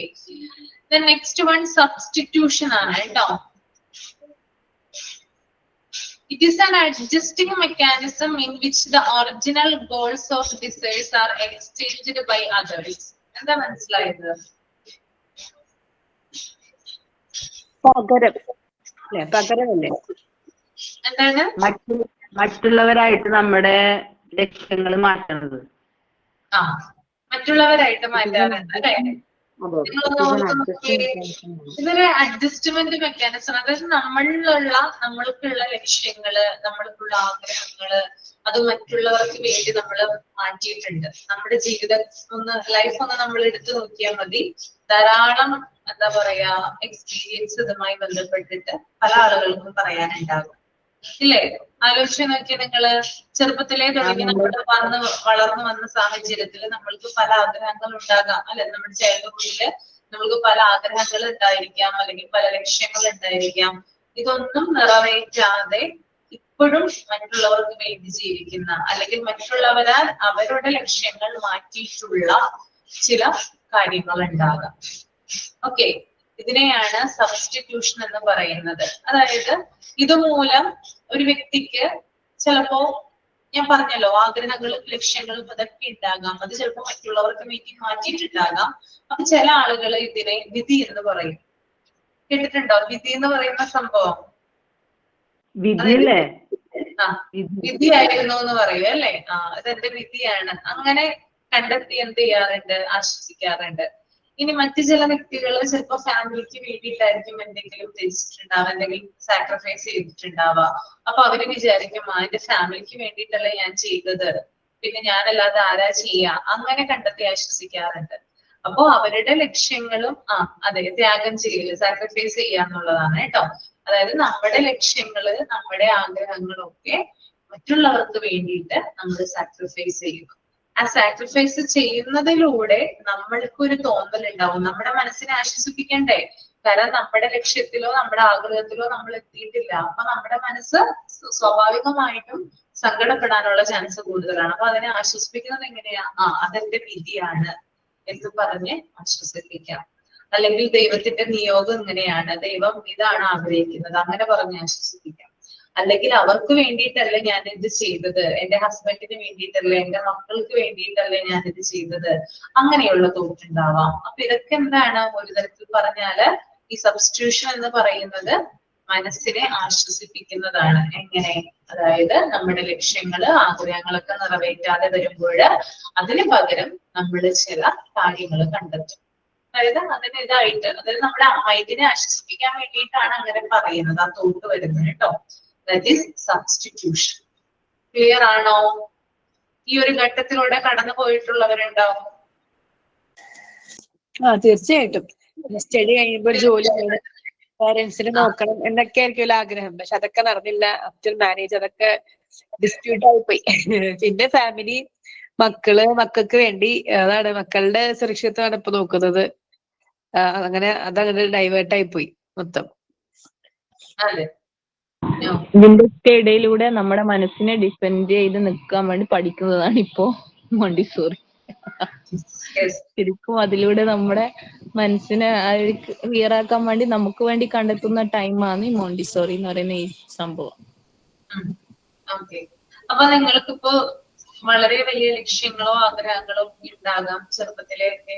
നെക്സ്റ്റ് വൺ സബ്സ്റ്റിറ്റ്യൂഷൻ ആണ് കേട്ടോ. It is an adjusting mechanism in which the original goals of desires are exchanged by others. എന്താ മനസ്സിലായത്? പകരമല്ലേ? എന്താണ്? മറ്റുള്ളവരായിട്ട് നമ്മുടെ ലക്ഷ്യങ്ങൾ മാറ്റുന്നത്. മറ്റുള്ളവരായിട്ട് മാറ്റാറുണ്ട് അല്ലെ? ഇതൊരു അഡ്ജസ്റ്റ്മെന്റ് മെക്കാനിസം. അതായത് നമ്മൾക്കുള്ള ലക്ഷ്യങ്ങള്, നമ്മൾക്കുള്ള ആഗ്രഹങ്ങള് അത് മറ്റുള്ളവർക്ക് വേണ്ടി നമ്മൾ മാറ്റിയിട്ടുണ്ട്. നമ്മുടെ ജീവിതം ലൈഫ് ഒന്ന് നമ്മൾ എടുത്തു നോക്കിയാൽ മതി. ധാരാളം എന്താ പറയാ എക്സ്പീരിയൻസ് ഇതുമായി ബന്ധപ്പെട്ടിട്ട് പല ആളുകൾക്കും പറയാനുണ്ടാകും ഇല്ലേ? ആലോചിച്ച് നോക്കിയാൽ നിങ്ങള് ചെറുപ്പത്തിലേ തുടങ്ങി നമ്മൾ വളർന്നു വന്ന സാഹചര്യത്തിൽ നമ്മൾക്ക് പല ആഗ്രഹങ്ങൾ ഉണ്ടാകാം അല്ലെ? നമ്മുടെ ചൈൽഡ്ഹുഡില് നമ്മൾക്ക് പല ആഗ്രഹങ്ങൾ ഉണ്ടായിരിക്കാം, അല്ലെങ്കിൽ പല ലക്ഷ്യങ്ങൾ ഉണ്ടായിരിക്കാം. ഇതൊന്നും നിറവേറ്റാതെ ഇപ്പോഴും മറ്റുള്ളവർക്ക് വേണ്ടി ജീവിക്കുന്ന, അല്ലെങ്കിൽ മറ്റുള്ളവരാൽ അവരുടെ ലക്ഷ്യങ്ങൾ മാറ്റിയിട്ടുള്ള ചില കാര്യങ്ങൾ ഉണ്ടാകാം. ഓക്കെ, ഇതിനെയാണ് സബ്സ്റ്റിറ്റ്യൂഷൻ എന്ന് പറയുന്നത്. അതായത് ഇതുമൂലം ഒരു വ്യക്തിക്ക് ചിലപ്പോ ഞാൻ പറഞ്ഞല്ലോ ആഗ്രഹങ്ങളും ലക്ഷ്യങ്ങളും അതൊക്കെ ഉണ്ടാകാം. അത് ചിലപ്പോൾ മറ്റുള്ളവർക്ക് വേണ്ടി മാറ്റിയിട്ടുണ്ടാകാം. അപ്പൊ ചില ആളുകൾ ഇതിനെ വിധി എന്ന് പറയും. കേട്ടിട്ടുണ്ടോ വിധി എന്ന് പറയുന്ന സംഭവം? വിധിയായിരുന്നു എന്ന് പറയും അല്ലെ? അതെന്റെ വിധിയാണ്. അങ്ങനെ കണ്ടെത്തി എന്ത് ചെയ്യാറുണ്ട്? ആശ്വസിക്കാറുണ്ട്. ഇനി മറ്റു ചില വ്യക്തികൾ ചിലപ്പോ ഫാമിലിക്ക് വേണ്ടിയിട്ടായിരിക്കും എന്തെങ്കിലും ത്യജിച്ചിട്ടുണ്ടാവുക, എന്തെങ്കിലും സാക്രിഫൈസ് ചെയ്തിട്ടുണ്ടാവുക. അപ്പൊ അവര് വിചാരിക്കും എന്റെ ഫാമിലിക്ക് വേണ്ടിയിട്ടല്ലേ ഞാൻ ചെയ്തത്, പിന്നെ ഞാനല്ലാതെ ആരാ ചെയ്യാ, അങ്ങനെ കണ്ടെത്തി ആശ്വസിക്കാറുണ്ട്. അപ്പോ അവരുടെ ലക്ഷ്യങ്ങളും അതെ ത്യാഗം ചെയ്യല്, സാക്രിഫൈസ് ചെയ്യാന്നുള്ളതാണ് കേട്ടോ. അതായത് നമ്മുടെ ലക്ഷ്യങ്ങള്, നമ്മുടെ ആഗ്രഹങ്ങളും ഒക്കെ മറ്റുള്ളവർക്ക് വേണ്ടിയിട്ട് നമ്മൾ സാക്രിഫൈസ് ചെയ്യുന്നു. ആ സാക്രിഫൈസ് ചെയ്യുന്നതിലൂടെ നമ്മൾക്കൊരു തോന്നലുണ്ടാവും, നമ്മുടെ മനസ്സിനെ ആശ്വസിപ്പിക്കണ്ടേ? കാരണം നമ്മുടെ ലക്ഷ്യത്തിലോ നമ്മുടെ ആഗ്രഹത്തിലോ നമ്മൾ എത്തിയിട്ടില്ല. അപ്പൊ നമ്മുടെ മനസ്സ് സ്വാഭാവികമായിട്ടും സങ്കടപ്പെടാനുള്ള ചാൻസ് കൂടുതലാണ്. അപ്പൊ അതിനെ ആശ്വസിപ്പിക്കുന്നത് എങ്ങനെയാ? അതെന്റെ വിധിയാണ് എന്ന് പറഞ്ഞ് ആശ്വസിപ്പിക്കാം. അല്ലെങ്കിൽ ദൈവത്തിന്റെ നിയോഗം ഇങ്ങനെയാണ്, ദൈവം ഇതാണ് ആഗ്രഹിക്കുന്നത്, അങ്ങനെ പറഞ്ഞ് ആശ്വസിപ്പിക്കാം. അല്ലെങ്കിൽ അവർക്ക് വേണ്ടിയിട്ടല്ല ഞാൻ ഇത് ചെയ്തത്, എന്റെ ഹസ്ബൻഡിന് വേണ്ടിയിട്ടല്ലേ, എന്റെ മക്കൾക്ക് വേണ്ടിയിട്ടല്ലേ ഞാൻ ഇത് ചെയ്തത്, അങ്ങനെയുള്ള തോട്ടുണ്ടാവാം. അപ്പൊ ഇതൊക്കെ എന്താണ്? ഒരു തരത്തിൽ പറഞ്ഞാല് ഈ സബ്സ്റ്റിറ്റ്യൂഷൻ എന്ന് പറയുന്നത് മനസ്സിനെ ആശ്വസിപ്പിക്കുന്നതാണ്. എങ്ങനെ? അതായത് നമ്മുടെ ലക്ഷ്യങ്ങള്, ആഗ്രഹങ്ങളൊക്കെ നിറവേറ്റാതെ വരുമ്പോൾ അതിന് പകരം നമ്മൾ ചില കാര്യങ്ങൾ കണ്ടെത്തും. അതായത് അതിന് ഇതായിട്ട്, അതായത് നമ്മുടെ മൈൻഡിനെ ആശ്വസിപ്പിക്കാൻ വേണ്ടിയിട്ടാണ് അങ്ങനെ പറയുന്നത്, ആ തോട്ട് വരുന്നത് കേട്ടോ. That is substitution. ക്ലിയർ ആണോ? ഈ ഒരു ഘട്ടത്തിലൂടെ കടന്നു പോയിട്ടുള്ളവരുണ്ടോ? തീർച്ചയായിട്ടും. സ്റ്റഡി കഴിയുമ്പോൾ ജോലി ചെയ്യണം, പാരന്റ്സിനെ നോക്കണം എന്നൊക്കെ ആയിരിക്കുമല്ലോ ആഗ്രഹം. പക്ഷെ അതൊക്കെ നടന്നില്ല. ആഫ്റ്റർ മാരേജ് അതൊക്കെ ഡിസ്പ്യൂട്ട് ആയി പോയി. പിന്നെ ഫാമിലി, മക്കൾക്ക് വേണ്ടി, അതാണ് മക്കളുടെ സുരക്ഷിതത്വമാണ് ഇപ്പൊ നോക്കുന്നത്. അതങ്ങനെ ഡൈവേർട്ട് ആയി പോയി മൊത്തം. ഇതിന്റെ ഇടയിലൂടെ നമ്മുടെ മനസ്സിനെ ഡിഫെൻഡ് ചെയ്ത് നിൽക്കാൻ വേണ്ടി പഠിക്കുന്നതാണ് ഇപ്പോ മോണ്ടിസോറി. ശരിക്കും അതിലൂടെ നമ്മുടെ മനസ്സിനെ ക്ലിയർ ആക്കാൻ വേണ്ടി നമുക്ക് വേണ്ടി കണ്ടെത്തുന്ന ടൈമാണ് ഈ മോണ്ടിസോറി എന്ന് പറയുന്ന ഈ സംഭവം. ഓക്കെ. അപ്പൊ നിങ്ങൾക്കിപ്പോ വളരെ വലിയ ലക്ഷ്യങ്ങളോ ആഗ്രഹങ്ങളോ ഉണ്ടാകാം ചെറുപ്പത്തിലേക്ക്,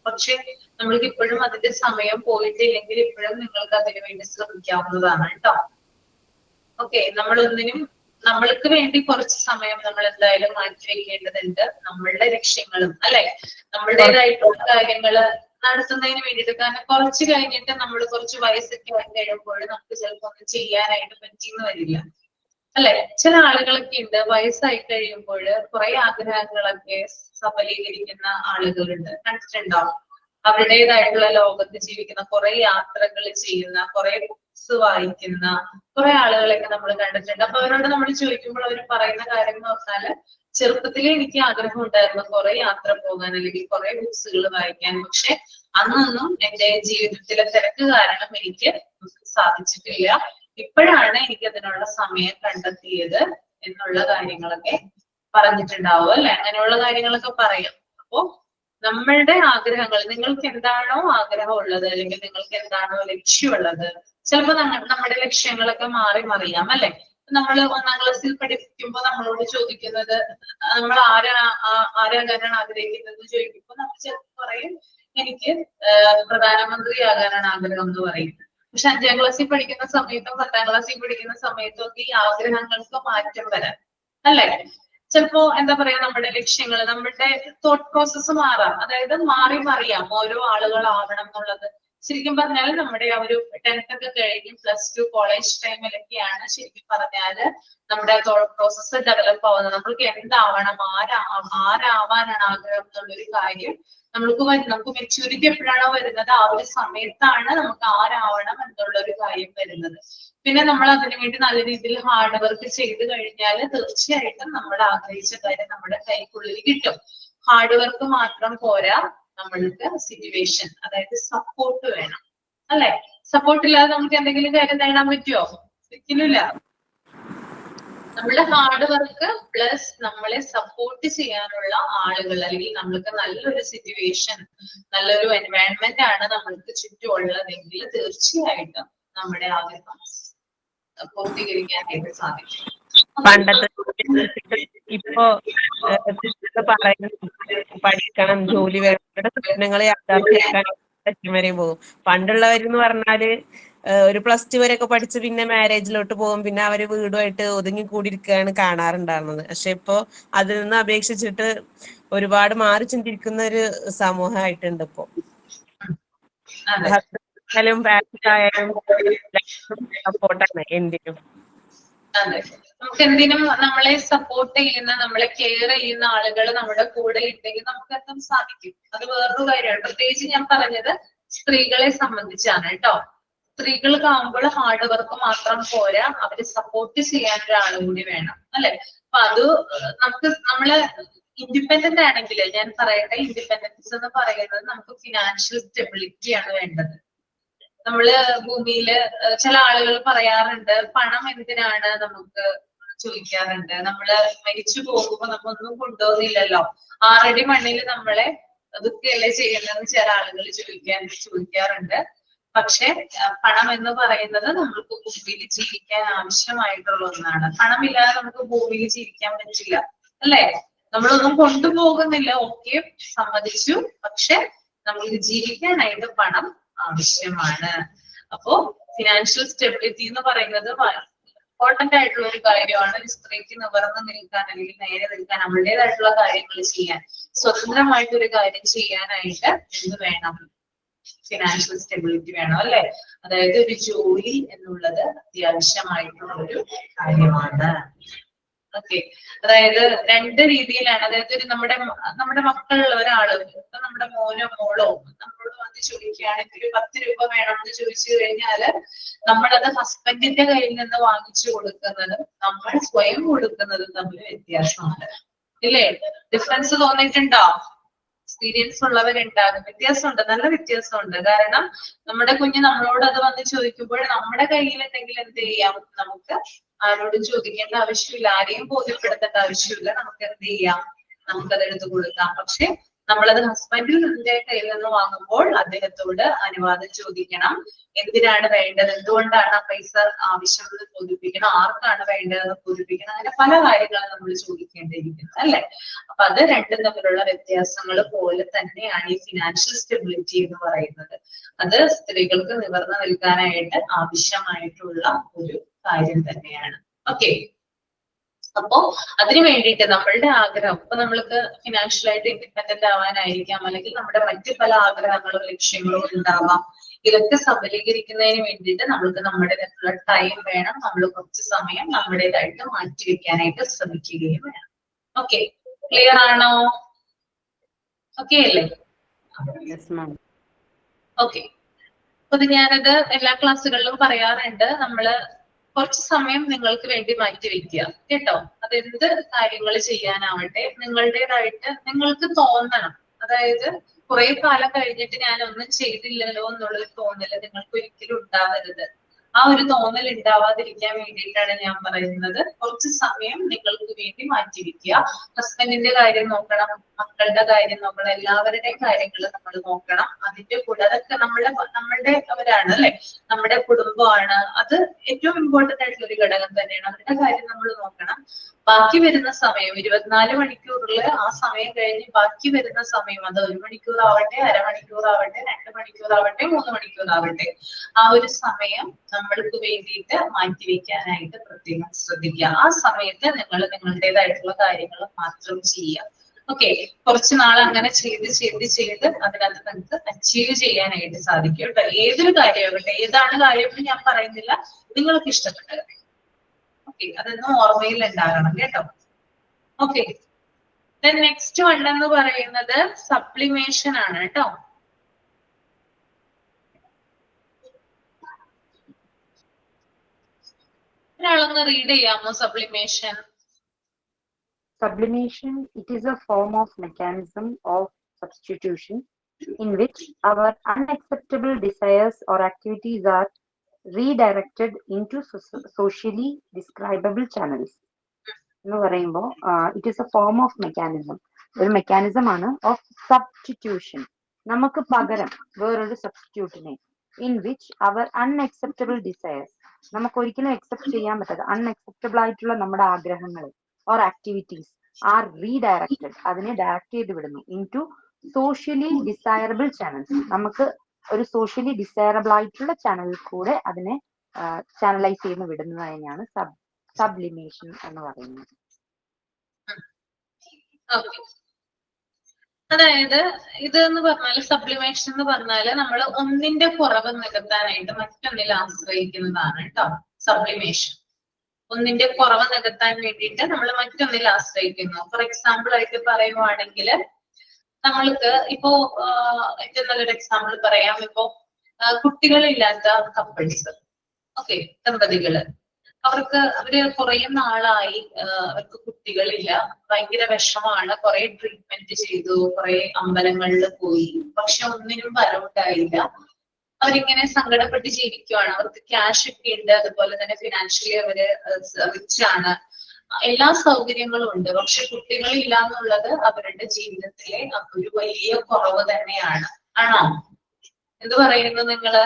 പക്ഷെ നമ്മൾക്ക് ഇപ്പോഴും അതിന്റെ സമയം പോയിട്ടില്ലെങ്കിൽ ഇപ്പോഴും നിങ്ങൾക്ക് അതിനു വേണ്ടി ശ്രമിക്കാവുന്നതാണ് കേട്ടോ. ഓക്കെ, നമ്മളൊന്നിനും നമ്മൾക്ക് വേണ്ടി കുറച്ച് സമയം നമ്മൾ എന്തായാലും മാറ്റിവെക്കേണ്ടതുണ്ട്. നമ്മളുടെ ലക്ഷ്യങ്ങളും അല്ലെ നമ്മളുടേതായിട്ടുള്ള കാര്യങ്ങള് നടത്തുന്നതിന് വേണ്ടിയിട്ട്. കാരണം കുറച്ച് കഴിഞ്ഞിട്ട് നമ്മൾ കുറച്ച് വയസ്സൊക്കെ ആയി കഴിയുമ്പോൾ നമുക്ക് ചിലപ്പോൾ ഒന്നും ചെയ്യാനായിട്ട് പറ്റിയെന്ന് വരില്ല അല്ലെ. ചില ആളുകളൊക്കെ ഉണ്ട് വയസ്സായി കഴിയുമ്പോൾ കുറെ ആഗ്രഹങ്ങളൊക്കെ സഫലീകരിക്കുന്ന ആളുകളുണ്ട്, കണ്ടിട്ടുണ്ടാവും. അവരുടേതായിട്ടുള്ള ലോകത്ത് ജീവിക്കുന്ന കുറെ യാത്രകൾ ചെയ്യുന്ന, കുറെ ബുക്സ് വായിക്കുന്ന കുറെ ആളുകളെയൊക്കെ നമ്മൾ കണ്ടിട്ടുണ്ട്. അപ്പൊ അവരോട് നമ്മൾ ചോദിക്കുമ്പോൾ അവർ പറയുന്ന കാര്യം എന്ന് പറഞ്ഞാല് ചെറുപ്പത്തിലേ എനിക്ക് ആഗ്രഹം ഉണ്ടായിരുന്നു കുറെ യാത്ര പോകാൻ അല്ലെങ്കിൽ കുറെ ബുക്സുകൾ വായിക്കാൻ, പക്ഷെ അന്നൊന്നും എന്റെ ജീവിതത്തിലെ തിരക്ക് കാരണം എനിക്ക് സാധിച്ചിട്ടില്ല. ഇപ്പോഴാണ് എനിക്ക് അതിനുള്ള സമയം കണ്ടെത്തിയത് എന്നുള്ള കാര്യങ്ങളൊക്കെ പറഞ്ഞിട്ടുണ്ടാവും അല്ലെ. അങ്ങനെയുള്ള കാര്യങ്ങളൊക്കെ പറയാം. അപ്പോ നമ്മളുടെ ആഗ്രഹങ്ങൾ, നിങ്ങൾക്ക് എന്താണോ ആഗ്രഹം ഉള്ളത് അല്ലെങ്കിൽ നിങ്ങൾക്ക് എന്താണോ ലക്ഷ്യമുള്ളത്, ചിലപ്പോ നമ്മുടെ ലക്ഷ്യങ്ങളൊക്കെ മാറി മറിയാം അല്ലെ. നമ്മൾ 1ാം ക്ലാസ്സിൽ പഠിപ്പിക്കുമ്പോൾ നമ്മളോട് ചോദിക്കുന്നത് നമ്മൾ ആരാകാനാണ് ആഗ്രഹിക്കുന്നത് ചോദിക്കുമ്പോൾ നമ്മൾ ചിലപ്പോൾ പറയും എനിക്ക് പ്രധാനമന്ത്രിയാകാനാണ് ആഗ്രഹം എന്ന് പറയും. പക്ഷെ 5ാം ക്ലാസ്സിൽ പഠിക്കുന്ന സമയത്തും 10ാം ക്ലാസ്സിൽ പഠിക്കുന്ന സമയത്തും ഒക്കെ ഈ ആഗ്രഹങ്ങൾക്ക് മാറ്റം വരാം അല്ലെ. ചിലപ്പോ എന്താ പറയാ, നമ്മുടെ ലക്ഷ്യങ്ങൾ, നമ്മുടെ തോട്ട് പ്രോസസ്സ് മാറാം. അതായത് മാറി മറിയാം ഓരോ ആളുകളാവണം എന്നുള്ളത്. ശരിക്കും പറഞ്ഞാൽ നമ്മുടെ ആ ഒരു 10th ഒക്കെ കഴിഞ്ഞ് +2 കോളേജ് ടൈമിലൊക്കെയാണ് ശരിക്കും പറഞ്ഞാല് നമ്മുടെ തോട്ട് പ്രോസസ്സ് ഡെവലപ്പ് ആവുന്നത്. നമ്മൾക്ക് എന്താവണം, ആരാവാനാണ് ആഗ്രഹം എന്നുള്ളൊരു കാര്യം നമുക്ക് മെച്യൂരിറ്റി എപ്പോഴാണോ വരുന്നത് ആ ഒരു സമയത്താണ് നമുക്ക് ആരാവണം എന്നുള്ളൊരു കാര്യം വരുന്നത്. പിന്നെ നമ്മൾ അതിനുവേണ്ടി നല്ല രീതിയിൽ ഹാർഡ് വർക്ക് ചെയ്ത് കഴിഞ്ഞാൽ തീർച്ചയായിട്ടും നമ്മൾ ആഗ്രഹിച്ച കാര്യം നമ്മുടെ കൈക്കുള്ളിൽ കിട്ടും. ഹാർഡ് വർക്ക് മാത്രം പോരാ, നമ്മൾക്ക് സിറ്റുവേഷൻ, അതായത് സപ്പോർട്ട് വേണം അല്ലെ. സപ്പോർട്ട് ഇല്ലാതെ നമുക്ക് എന്തെങ്കിലും കാര്യം നേടാൻ പറ്റുമോ? ഒരിക്കലുമില്ല. നമ്മുടെ ഹാർഡ് വർക്ക് പ്ലസ് നമ്മളെ സപ്പോർട്ട് ചെയ്യാനുള്ള ആളുകൾ, അല്ലെങ്കിൽ നമ്മൾക്ക് നല്ലൊരു സിറ്റുവേഷൻ, നല്ലൊരു എൻവയൺമെന്റ് ആണ് നമ്മൾക്ക് ചുറ്റുമുള്ളതെങ്കിൽ തീർച്ചയായിട്ടും നമ്മുടെ ആഗ്രഹം പൂർത്തീകരിക്കാനായിട്ട് സാധിക്കും. പണ്ടത്തെ ഇപ്പോ പറയുന്നത് പഠിക്കണം, ജോലി വേണം, സ്വപ്നങ്ങളെ യാഥാർത്ഥ്യമാക്കാൻ വരെയും പോകും. പണ്ടുള്ളവരെന്ന് പറഞ്ഞാല് ഒരു +2 വരെയൊക്കെ പഠിച്ച് പിന്നെ മാരേജിലോട്ട് പോകും, പിന്നെ അവര് വീടുമായിട്ട് ഒതുങ്ങി കൂടിയിരിക്കുകയാണ് കാണാറുണ്ടായിരുന്നത്. പക്ഷെ ഇപ്പോ അതിൽ നിന്ന് അപേക്ഷിച്ചിട്ട് ഒരുപാട് മാറി ചിന്തിക്കുന്ന ഒരു സമൂഹമായിട്ടുണ്ട് ഇപ്പോ. ഹസ്ബൻഡായാലും പാരന്റ്സ് ആയാലും സപ്പോർട്ടാണ് എന്തിനും. അതെ, നമുക്ക് എന്തിനും നമ്മളെ സപ്പോർട്ട് ചെയ്യുന്ന, നമ്മളെ കെയർ ചെയ്യുന്ന ആളുകൾ നമ്മുടെ കൂടെ ഉണ്ടെങ്കിൽ നമുക്ക് എന്തും സാധിക്കും. അത് വേറൊരു കാര്യമാണ്. പ്രത്യേകിച്ച് ഞാൻ പറഞ്ഞത് സ്ത്രീകളെ സംബന്ധിച്ചാണ് കേട്ടോ. സ്ത്രീകൾക്കാവുമ്പോൾ ഹാർഡ് വർക്ക് മാത്രം പോരാ, അവരെ സപ്പോർട്ട് ചെയ്യാൻ ഒരാളും കൂടി വേണം അല്ലെ. അപ്പൊ അത് നമ്മള് ഇൻഡിപെൻഡന്റ് ആണെങ്കിൽ, ഞാൻ പറയട്ടെ, ഇൻഡിപെൻഡൻസ് എന്ന് പറയുന്നത് നമുക്ക് ഫിനാൻഷ്യൽ സ്റ്റെബിലിറ്റി ആണ് വേണ്ടത്. നമ്മള് ഭൂമിയില് ചില ആളുകൾ പറയാറുണ്ട് പണം എന്തിനാണ് നമുക്ക് ചോദിക്കാറുണ്ട്. നമ്മള് മരിച്ചു പോകുമ്പോ നമ്മൊന്നും കൊണ്ടുപോകുന്നില്ലല്ലോ, 6 അടി മണ്ണിൽ നമ്മളെ അതൊക്കെയല്ലേ ചെയ്യുന്നതെന്ന് ചില ആളുകൾ ചോദിക്കാറുണ്ട്. പക്ഷെ പണം എന്ന് പറയുന്നത് നമുക്ക് ഭൂമിയിൽ ജീവിക്കാൻ ആവശ്യമായിട്ടുള്ള ഒന്നാണ്. പണമില്ലാതെ നമുക്ക് ഭൂമിയിൽ ജീവിക്കാൻ പറ്റില്ല അല്ലെ. നമ്മളൊന്നും കൊണ്ടുപോകുന്നില്ല, ഓക്കെ, സമ്മതിച്ചു. പക്ഷെ നമുക്ക് ജീവിക്കാനായിട്ട് പണം ആവശ്യമാണ്. അപ്പോ ഫിനാൻഷ്യൽ സ്റ്റെബിലിറ്റി എന്ന് പറയുന്നത് ഇമ്പോർട്ടന്റ് ആയിട്ടുള്ള ഒരു കാര്യമാണ്. ഒരു സ്ത്രീക്ക് നിവർന്ന് നിൽക്കാൻ അല്ലെങ്കിൽ നേരെ നിൽക്കാൻ, അവളുടേതായിട്ടുള്ള കാര്യങ്ങൾ ചെയ്യാൻ, സ്വതന്ത്രമായിട്ട് ഒരു കാര്യം ചെയ്യാനായിട്ട് എന്ത് വേണം? ഫിനാൻഷ്യൽ സ്റ്റെബിലിറ്റി വേണം അല്ലെ. അതായത് ഒരു ജോലി എന്നുള്ളത് അത്യാവശ്യമായിട്ടുള്ള ഒരു കാര്യമാണ്. ഓക്കെ, അതായത് 2 രീതിയിലാണ്. അതായത് ഒരു നമ്മുടെ മക്കളുള്ള ഒരാള്, നമ്മുടെ മോനോ മോളോ നമ്മളോട് വന്ന് ചോദിക്കുകയാണെങ്കിൽ 10 രൂപ വേണമെന്ന് ചോദിച്ചു കഴിഞ്ഞാല് നമ്മളത് ഹസ്ബൻഡിന്റെ കയ്യിൽ നിന്ന് വാങ്ങിച്ചു കൊടുക്കുന്നതും നമ്മൾ സ്വയം കൊടുക്കുന്നതും തമ്മിൽ വ്യത്യാസമുണ്ട് ഇല്ലേ? ഡിഫറൻസ് തോന്നിയിട്ടുണ്ടോ? എക്സ്പീരിയൻസ് ഉള്ളവരുണ്ടാകും. വ്യത്യാസമുണ്ട്, നല്ല വ്യത്യാസമുണ്ട്. കാരണം നമ്മുടെ കുഞ്ഞ് നമ്മളോട് അത് വന്ന് ചോദിക്കുമ്പോൾ നമ്മുടെ കയ്യിലുണ്ടെങ്കിൽ എന്ത് ചെയ്യാം? നമുക്ക് ആരോടും ചോദിക്കേണ്ട ആവശ്യമില്ല, ആരെയും ബോധ്യപ്പെടുത്തേണ്ട ആവശ്യമില്ല. നമുക്ക് എന്ത് ചെയ്യാം? നമുക്കത് എടുത്തു കൊടുക്കാം. പക്ഷെ നമ്മളത് ഹസ്ബൻഡിന്റെ കയ്യിൽ നിന്ന് വാങ്ങുമ്പോൾ അദ്ദേഹത്തോട് അനുവാദം ചോദിക്കണം. എന്തിനാണ് വേണ്ടത്, എന്തുകൊണ്ടാണ് ആ പൈസ ആവശ്യമെന്ന് ബോധിപ്പിക്കണം, ആർക്കാണ് വേണ്ടതെന്ന് ബോധിപ്പിക്കണം. അങ്ങനെ പല കാര്യങ്ങളും നമ്മൾ ചോദിക്കേണ്ടിയിരിക്കുന്നത് അല്ലെ. അപ്പൊ അത് രണ്ടും തമ്മിലുള്ള വ്യത്യാസങ്ങൾ പോലെ തന്നെയാണ് ഈ ഫിനാൻഷ്യൽ സ്റ്റെബിലിറ്റി എന്ന് പറയുന്നത്. അത് സ്ത്രീകൾക്ക് നിവർന്നു നിൽക്കാനായിട്ട് ആവശ്യമായിട്ടുള്ള ഒരു കാര്യം തന്നെയാണ്. ഓക്കെ, അപ്പോ അതിനു വേണ്ടിയിട്ട് നമ്മളുടെ ആഗ്രഹം, ഇപ്പൊ നമ്മൾക്ക് ഫിനാൻഷ്യലായിട്ട് ഇൻഡിപെൻഡന്റ് ആവാനായിരിക്കാം, അല്ലെങ്കിൽ നമ്മുടെ മറ്റു പല ആഗ്രഹങ്ങളും ലക്ഷ്യങ്ങളും ഉണ്ടാവാം. ഇതൊക്കെ സബലീകരിക്കുന്നതിന് വേണ്ടിയിട്ട് നമ്മൾക്ക് നമ്മുടേതായിട്ടുള്ള ടൈം വേണം. നമ്മൾ കുറച്ച് സമയം നമ്മുടേതായിട്ട് മാറ്റിവെക്കാനായിട്ട് ശ്രമിക്കുകയും വേണം. ഓക്കെ, ക്ലിയർ ആണോ? ഓക്കെ അല്ലേ? ഓക്കെ, അപ്പൊ ഞാനത് എല്ലാ ക്ലാസ്സുകളിലും പറയാറുണ്ട്. നമ്മള് കുറച്ച് സമയം നിങ്ങൾക്ക് വേണ്ടി മാറ്റിവെക്കുക കേട്ടോ. അതെന്ത് കാര്യങ്ങൾ ചെയ്യാനാവട്ടെ നിങ്ങളുടേതായിട്ട് നിങ്ങൾക്ക് തോന്നണം. അതായത് കുറെ കാലം കഴിഞ്ഞിട്ട് ഞാൻ ഒന്നും ചെയ്തില്ലല്ലോ എന്നുള്ളൊരു തോന്നല് നിങ്ങൾക്ക് ഒരിക്കലും ഉണ്ടാവരുത്. ആ ഒരു തോന്നൽ ഉണ്ടാവാതിരിക്കാൻ വേണ്ടിയിട്ടാണ് ഞാൻ പറയുന്നത്. കുറച്ച് സമയം നിങ്ങൾക്ക് വേണ്ടി മാറ്റിവെക്കുക. ഹസ്ബൻഡിന്റെ കാര്യം നോക്കണം, മക്കളുടെ കാര്യം നോക്കണം, എല്ലാവരുടെയും കാര്യങ്ങൾ നമ്മൾ നോക്കണം. അതിന്റെ കൂടെ അതൊക്കെ നമ്മളുടെ അവരാണ് അല്ലെ, നമ്മുടെ കുടുംബമാണ്. അത് ഏറ്റവും ഇമ്പോർട്ടന്റ് ആയിട്ടുള്ള ഒരു ഘടകം തന്നെയാണ്. അവരുടെ കാര്യം നമ്മൾ നോക്കണം. ബാക്കി വരുന്ന സമയം 24 മണിക്കൂറിൽ ആ സമയം കഴിഞ്ഞ് ബാക്കി വരുന്ന സമയം, അത് 1 മണിക്കൂർ ആവട്ടെ, അരമണിക്കൂർ ആവട്ടെ, 2 മണിക്കൂർ ആവട്ടെ, 3 മണിക്കൂർ ആവട്ടെ, ആ ഒരു സമയം നമ്മൾക്ക് വേണ്ടിയിട്ട് മാറ്റിവെക്കാനായിട്ട് പ്രത്യേകം ശ്രദ്ധിക്കുക. ആ സമയത്ത് നിങ്ങൾ നിങ്ങളുടേതായിട്ടുള്ള കാര്യങ്ങൾ മാത്രം ചെയ്യുക. ഓക്കെ, കുറച്ച് നാൾ അങ്ങനെ ചെയ്ത് അതിനകത്ത് നിങ്ങൾക്ക് അച്ചീവ് ചെയ്യാനായിട്ട് സാധിക്കും കേട്ടോ. ഏതൊരു കാര്യമാകട്ടെ, ഏതാണ് കാര്യം ഞാൻ പറയുന്നില്ല, നിങ്ങൾക്ക് ഇഷ്ടപ്പെട്ട കാര്യം. ഓക്കെ, അതൊന്നും ഓർമ്മയിൽ ഉണ്ടാകണം കേട്ടോ. ഓക്കെ, നെക്സ്റ്റ് വൺ എന്ന് പറയുന്നത് സപ്ലിമേഷൻ ആണ് കേട്ടോ. ഒരാളൊന്ന് റീഡ് ചെയ്യാമോ sublimation? Sublimation, it is a form of mechanism of substitution in which our unacceptable desires or activities are redirected into socially describable channels. എന്ന് പറയുമ്പോൾ it is a form of mechanism, ഒരു mechanism ആണ് of substitution. നമുക്ക് പകരം വേറൊരു സബ്സ്റ്റിറ്റ്യൂട്ടിനെ, in which our unacceptable desires, നമുക്ക് ഒരിക്കലും അക്സെപ്റ്റ് ചെയ്യാൻ പറ്റാത്ത അൺഅക്സെപ്റ്റബിൾ ആയിട്ടുള്ള നമ്മുടെ ആഗ്രഹങ്ങൾ ഓർ ആക്ടിവിറ്റീസ് ആർ റീഡയറക്റ്റഡ്, അതിനെ ഡയറക്റ്റ് ചെയ്ത് വിടുന്നു into socially desirable channels. നമുക്ക് ഒരു സോഷ്യലി ഡിസയറബിൾ ആയിട്ടുള്ള ചാനലിൽ കൂടെ അതിനെ ചാനലൈസ് ചെയ്ത് വിടുന്നതിനാണ് സബ്ലിമേഷൻ എന്ന് പറയുന്നത്. അതായത് ഇത് എന്ന് പറഞ്ഞാല് സബ്ലിമേഷൻ എന്ന് പറഞ്ഞാല് നമ്മൾ ഒന്നിന്റെ കുറവ് നികത്താനായിട്ട് മറ്റൊന്നിൽ ആശ്രയിക്കുന്നതാണ് കേട്ടോ. സബ്ലിമേഷൻ ഒന്നിന്റെ കുറവ് നികത്താൻ വേണ്ടിയിട്ട് നമ്മൾ മറ്റൊന്നിൽ ആശ്രയിക്കുന്നു. ഫോർ എക്സാമ്പിൾ ആയിട്ട് പറയുവാണെങ്കിൽ നമ്മൾക്ക് ഇപ്പോ ഏറ്റവും നല്ലൊരു എക്സാമ്പിൾ പറയാം. ഇപ്പോ കുട്ടികളില്ലാത്ത കപ്പിൾസ്, ഓക്കെ, ദമ്പതികള്, അവര് കുറെ നാളായി അവർക്ക് കുട്ടികളില്ല, ഭയങ്കര വിഷമാണ്, കുറെ ട്രീറ്റ്മെന്റ് ചെയ്തു, കുറെ അമ്പലങ്ങളിൽ പോയി, പക്ഷെ ഒന്നിനും ഫലമുണ്ടായില്ല. അവരിങ്ങനെ സങ്കടപ്പെട്ട് ജീവിക്കുവാണ്. അവർക്ക് ക്യാഷ് ഒക്കെ ഉണ്ട്, അതുപോലെ തന്നെ ഫിനാൻഷ്യലി അവര് റിച്ച് ആണ്, എല്ലാ സൗകര്യങ്ങളും ഉണ്ട്, പക്ഷെ കുട്ടികളില്ല എന്നുള്ളത് അവരുടെ ജീവിതത്തിലെ ഒരു വലിയ കുറവ് തന്നെയാണ്. ആണോ? എന്ത് പറയുന്നു നിങ്ങള്?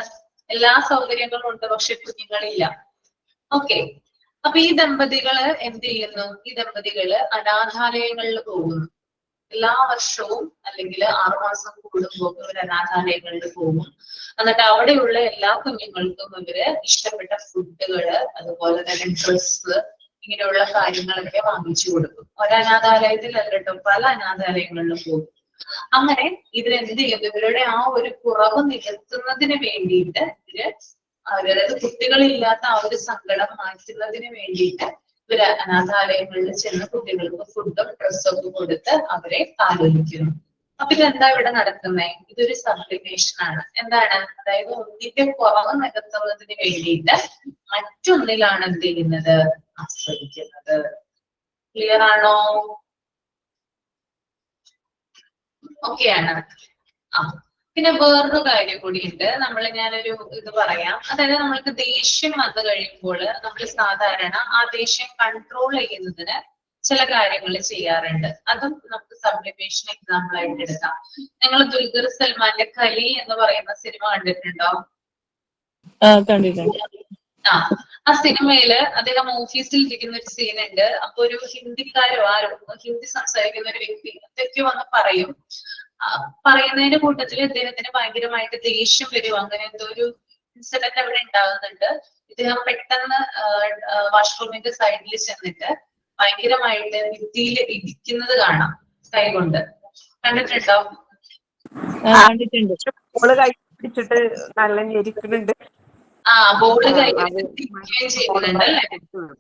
എല്ലാ സൗകര്യങ്ങളും ഉണ്ട്, പക്ഷെ കുഞ്ഞുങ്ങളില്ല. ഓക്കെ, അപ്പൊ ഈ ദമ്പതികള് എന്ത് ചെയ്യുന്നു? ഈ ദമ്പതികള് അനാഥാലയങ്ങളിൽ പോകുന്നു. എല്ലാ വർഷവും അല്ലെങ്കിൽ 6 മാസം കൂടുമ്പോൾ ഇവർ അനാഥാലയങ്ങളിൽ പോകും. എന്നിട്ട് അവിടെയുള്ള എല്ലാ കുഞ്ഞുങ്ങൾക്കും ഇവര് ഇഷ്ടപ്പെട്ട ഫുഡുകള്, അതുപോലെ തന്നെ ഡ്രസ്സ്, ഇങ്ങനെയുള്ള കാര്യങ്ങളൊക്കെ വാങ്ങിച്ചു കൊടുക്കും. ഒരനാഥാലയത്തിൽ അല്ലട്ടോ, പല അനാഥാലയങ്ങളിലും പോകും. അങ്ങനെ ഇതിനെന്ത് ചെയ്യും? ഇവരുടെ ആ ഒരു കുറവ് നികത്തുന്നതിന് വേണ്ടിയിട്ട് അതായത് കുട്ടികളില്ലാത്ത ആ ഒരു സങ്കടം മാറ്റുന്നതിന് വേണ്ടിയിട്ട് ഇവര് അനാഥാലയങ്ങളിൽ ചെന്ന് കുട്ടികൾക്ക് ഫുഡും ഡ്രസ്സും ഒക്കെ കൊടുത്ത് അവരെ താലോലിക്കുന്നു. അപ്പൊ ഇതെന്താ ഇവിടെ നടക്കുന്നത്? ഇതൊരു സബ്ലിമേഷൻ ആണ്. എന്താണ്? അതായത് ഒന്നിന്റെ കുറവ് നികത്തുന്നതിന് വേണ്ടിയിട്ട് മറ്റൊന്നിലാണ് എന്ത് ചെയ്യുന്നത്? ആശ്രയിക്കുന്നത്. ക്ലിയർ ആണോ? ഓക്കെ ആണ്. പിന്നെ വേറൊരു കാര്യം കൂടിയുണ്ട്. ഞാനൊരു ഇത് പറയാം. അതായത് നമ്മൾക്ക് ദേഷ്യം വന്നു കഴിയുമ്പോൾ നമ്മൾ സാധാരണ ആ ദേഷ്യം കൺട്രോൾ ചെയ്യുന്നതിന് ചില കാര്യങ്ങൾ ചെയ്യാറുണ്ട്. അതും നമുക്ക് സബ്ലിമേഷൻ എക്സാമ്പിൾ ആയിട്ട് എടുക്കാം. നിങ്ങൾ ദുൽഖർ സൽമാന്റെ കലി എന്ന് പറയുന്ന സിനിമ കണ്ടിട്ടുണ്ടോ? കണ്ടിട്ടുണ്ട്. ആ സിനിമയില് അദ്ദേഹം ഓഫീസിൽ ഇരിക്കുന്ന ഒരു സീൻ ഉണ്ട്. അപ്പൊ ഒരു ഹിന്ദിക്കാരോ ആരോ ഹിന്ദി സംസാരിക്കുന്ന ഒരു വ്യക്തി എന്തൊക്കെയോ വന്ന് പറയും. പറയുന്നതിന്റെ കൂട്ടത്തിൽ ഇദ്ദേഹത്തിന് ഭയങ്കരമായിട്ട് ദേഷ്യം വരും. അങ്ങനെ എന്തോ ഒരു ഇൻസിഡന്റ് അവിടെ ഉണ്ടാകുന്നുണ്ട്. ഇദ്ദേഹം പെട്ടെന്ന് വാഷ്റൂമിന്റെ സൈഡിൽ ചെന്നിട്ട് ഭയങ്കരമായിട്ട് ഭിത്തിയിൽ ഇടിക്കുന്നത് കാണാം കൈകൊണ്ട്. കണ്ടിട്ടുണ്ടോ? കണ്ടിട്ടുണ്ട്. പിടിച്ചിട്ട് നല്ല ഞെരിക്കുന്നുണ്ട്. ബോർഡ് കൈകാര്യം ചെയ്യുന്നുണ്ട് അല്ലെ?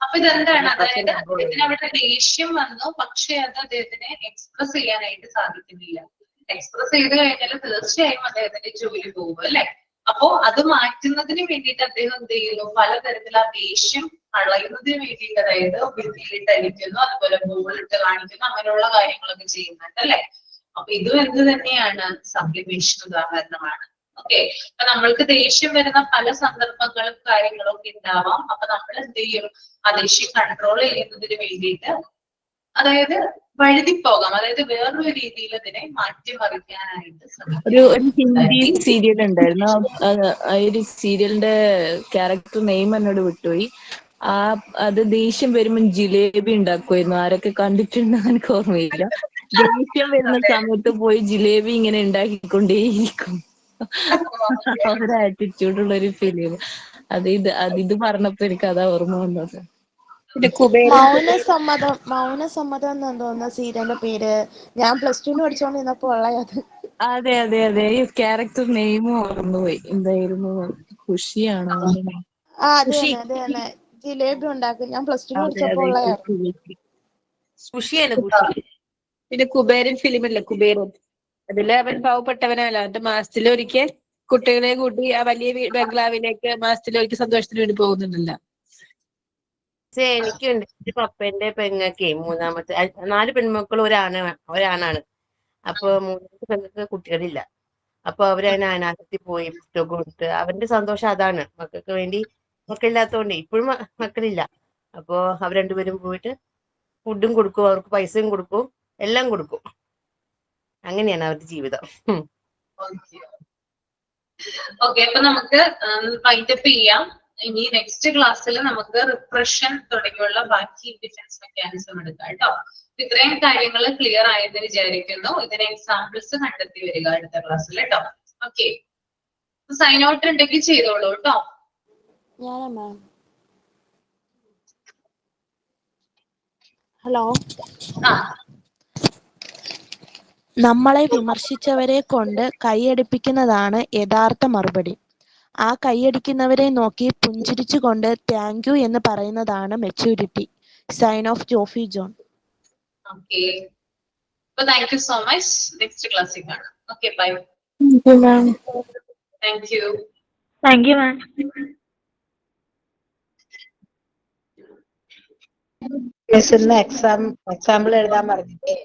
അപ്പൊ ഇതെന്താണ്? അതായത് അദ്ദേഹത്തിന് അവിടെ ദേഷ്യം വന്നു, പക്ഷെ അത് അദ്ദേഹത്തിന് എക്സ്പ്രസ് ചെയ്യാനായിട്ട് സാധിക്കുന്നില്ല. എക്സ്പ്രസ് ചെയ്ത് കഴിഞ്ഞാൽ തീർച്ചയായും അദ്ദേഹത്തിന്റെ ജോലി പോകും അല്ലെ? അപ്പോ അത് മാറ്റുന്നതിന് വേണ്ടിയിട്ട് അദ്ദേഹം എന്ത് ചെയ്യുന്നു? പലതരത്തിൽ ആ ദേഷ്യം കളയുന്നതിന് വേണ്ടിയിട്ട്, അതായത് ഭിത്തിയിലിട്ട് അടിക്കുന്നു, അതുപോലെ ബോർഡിലിട്ട് കാണിക്കുന്നു, അങ്ങനെയുള്ള കാര്യങ്ങളൊക്കെ ചെയ്യുന്നുണ്ട് അല്ലെ? അപ്പൊ ഇതും എന്ത് തന്നെയാണ്? സബ്ലിമേഷൻ ഉദാഹരണമാണ്. ഓക്കെ, അപ്പൊ നമ്മൾക്ക് ദേഷ്യം വരുന്ന പല സന്ദർഭങ്ങളും കാര്യങ്ങളും ഒക്കെ ഉണ്ടാവാം. അപ്പൊ നമ്മൾ എന്ത് ചെയ്യും? ആ ദേഷ്യം കൺട്രോൾ ചെയ്യുന്നതിന് വേണ്ടിയിട്ട്, അതായത് വഴുതിപ്പോകാം, അതായത് വേറൊരു രീതിയിൽ അതിനെ മാറ്റിമറിക്കാനായിട്ട് ഒരു ഹിന്ദി സീരിയൽ ഉണ്ടായിരുന്നു. ആ ഒരു സീരിയലിന്റെ ക്യാരക്ടർ നെയിം എന്നോട് വിട്ടുപോയി. അത് ദേഷ്യം വരുമ്പോൾ ജിലേബി ഉണ്ടാക്കുമായിരുന്നു. ആരൊക്കെ കണ്ടിട്ടുണ്ടോ എനിക്ക് ഓർമ്മയില്ല. ദേഷ്യം വരുന്ന സമയത്ത് പോയി ജിലേബി ഇങ്ങനെ ഉണ്ടാക്കിക്കൊണ്ടേയിരിക്കും. ഒരു ആറ്റിറ്റ്യൂഡുള്ള ഒരു ഫിലിം. ഇത് പറഞ്ഞപ്പോ എനിക്ക് അതാ ഓർമ്മ വന്നത്. മൗനസമ്മതം എന്ന് തോന്നുന്ന സീരിയലിന്റെ പേര് ഞാൻ +2 പഠിച്ചോണ്ടിരുന്നപ്പോ ഉള്ളത്. അതെ അതെ അതെ, ഈ ക്യാരക്ടർ നെയിം ഓർമ്മപോയി. എന്തായിരുന്നു? ഖുഷിയാണോ? അതെ ജിലേബി ഉണ്ടാക്കും. ഞാൻ +2 പഠിച്ചപ്പോ ഉള്ളതായിരുന്നു. ഖുഷിയാണ് ഖുഷി. പിന്നെ കുബേരൻ ഫിലിം അല്ലേ, കുബേരൻ. അതില് അവൻ പാവപ്പെട്ടവനല്ല. അവന്റെ മാസത്തിലൊരിക്കൽ കുട്ടികളെ കൂട്ടി ആ വലിയ ബംഗ്ലാവിലേക്ക് മാസത്തിലൊരിക്കൽ സന്തോഷത്തിന് വേണ്ടി പോകുന്നുണ്ടല്ലോ. എനിക്കുണ്ട്. എന്റെ പപ്പന്റെ പെങ്ങക്കെ 4 പെൺമക്കളും ഒരാണാണ്. അപ്പൊ 3 പെങ്ങൾക്ക് കുട്ടികളില്ല. അപ്പൊ അവരതിന് അനാഥത്തിൽ പോയി പുസ്തകം കൊടുത്ത് അവന്റെ സന്തോഷം അതാണ്. മക്കൾക്ക് വേണ്ടി, മക്കളില്ലാത്തോണ്ട് ഇപ്പോഴും മക്കളില്ല. അപ്പൊ അവർ രണ്ടുപേരും പോയിട്ട് ഫുഡും കൊടുക്കും, അവർക്ക് പൈസയും കൊടുക്കും, എല്ലാം കൊടുക്കും. അങ്ങനെയാണ് അവരുടെ ജീവിതം. ഓക്കെ, അപ്പൊ നമുക്ക് വൈൻഡപ്പ് ചെയ്യാം. ഇനി നെക്സ്റ്റ് ക്ലാസ്സിൽ നമുക്ക് റിപ്രഷൻ തുടങ്ങിയുള്ള ബാക്കി ഡിഫൻസ് മെക്കാനിസം എടുക്കാം കേട്ടോ. ഇത്രയും കാര്യങ്ങൾ ക്ലിയർ ആയെന്ന് വിചാരിക്കുന്നു. ഇതിന് എക്സാമ്പിൾസ് കണ്ടെത്തി വരിക അടുത്ത ക്ലാസ്സിൽ കേട്ടോ. ഓക്കെ, സൈൻ ഔട്ട് ഉണ്ടെങ്കിൽ ചെയ്തോളൂ കേട്ടോ. ഹലോ, നമ്മളെ വിമർശിച്ചവരെ കൊണ്ട് കൈയടിപ്പിക്കുന്നതാണ് യഥാർത്ഥ മറുപടി. ആ കൈയടിക്കുന്നവരെ നോക്കി പുഞ്ചിരിച്ചുകൊണ്ട് താങ്ക് യു എന്ന് പറയുന്നതാണ് maturity. Sign off Jofi John. Okay, അപ്പൊ thank you so much. Next ക്ലാസ്സിൽ കാണാം. Okay, bye. Thank you. Thank you ma'am. Example എഴുതാൻ പറഞ്ഞില്ലേ?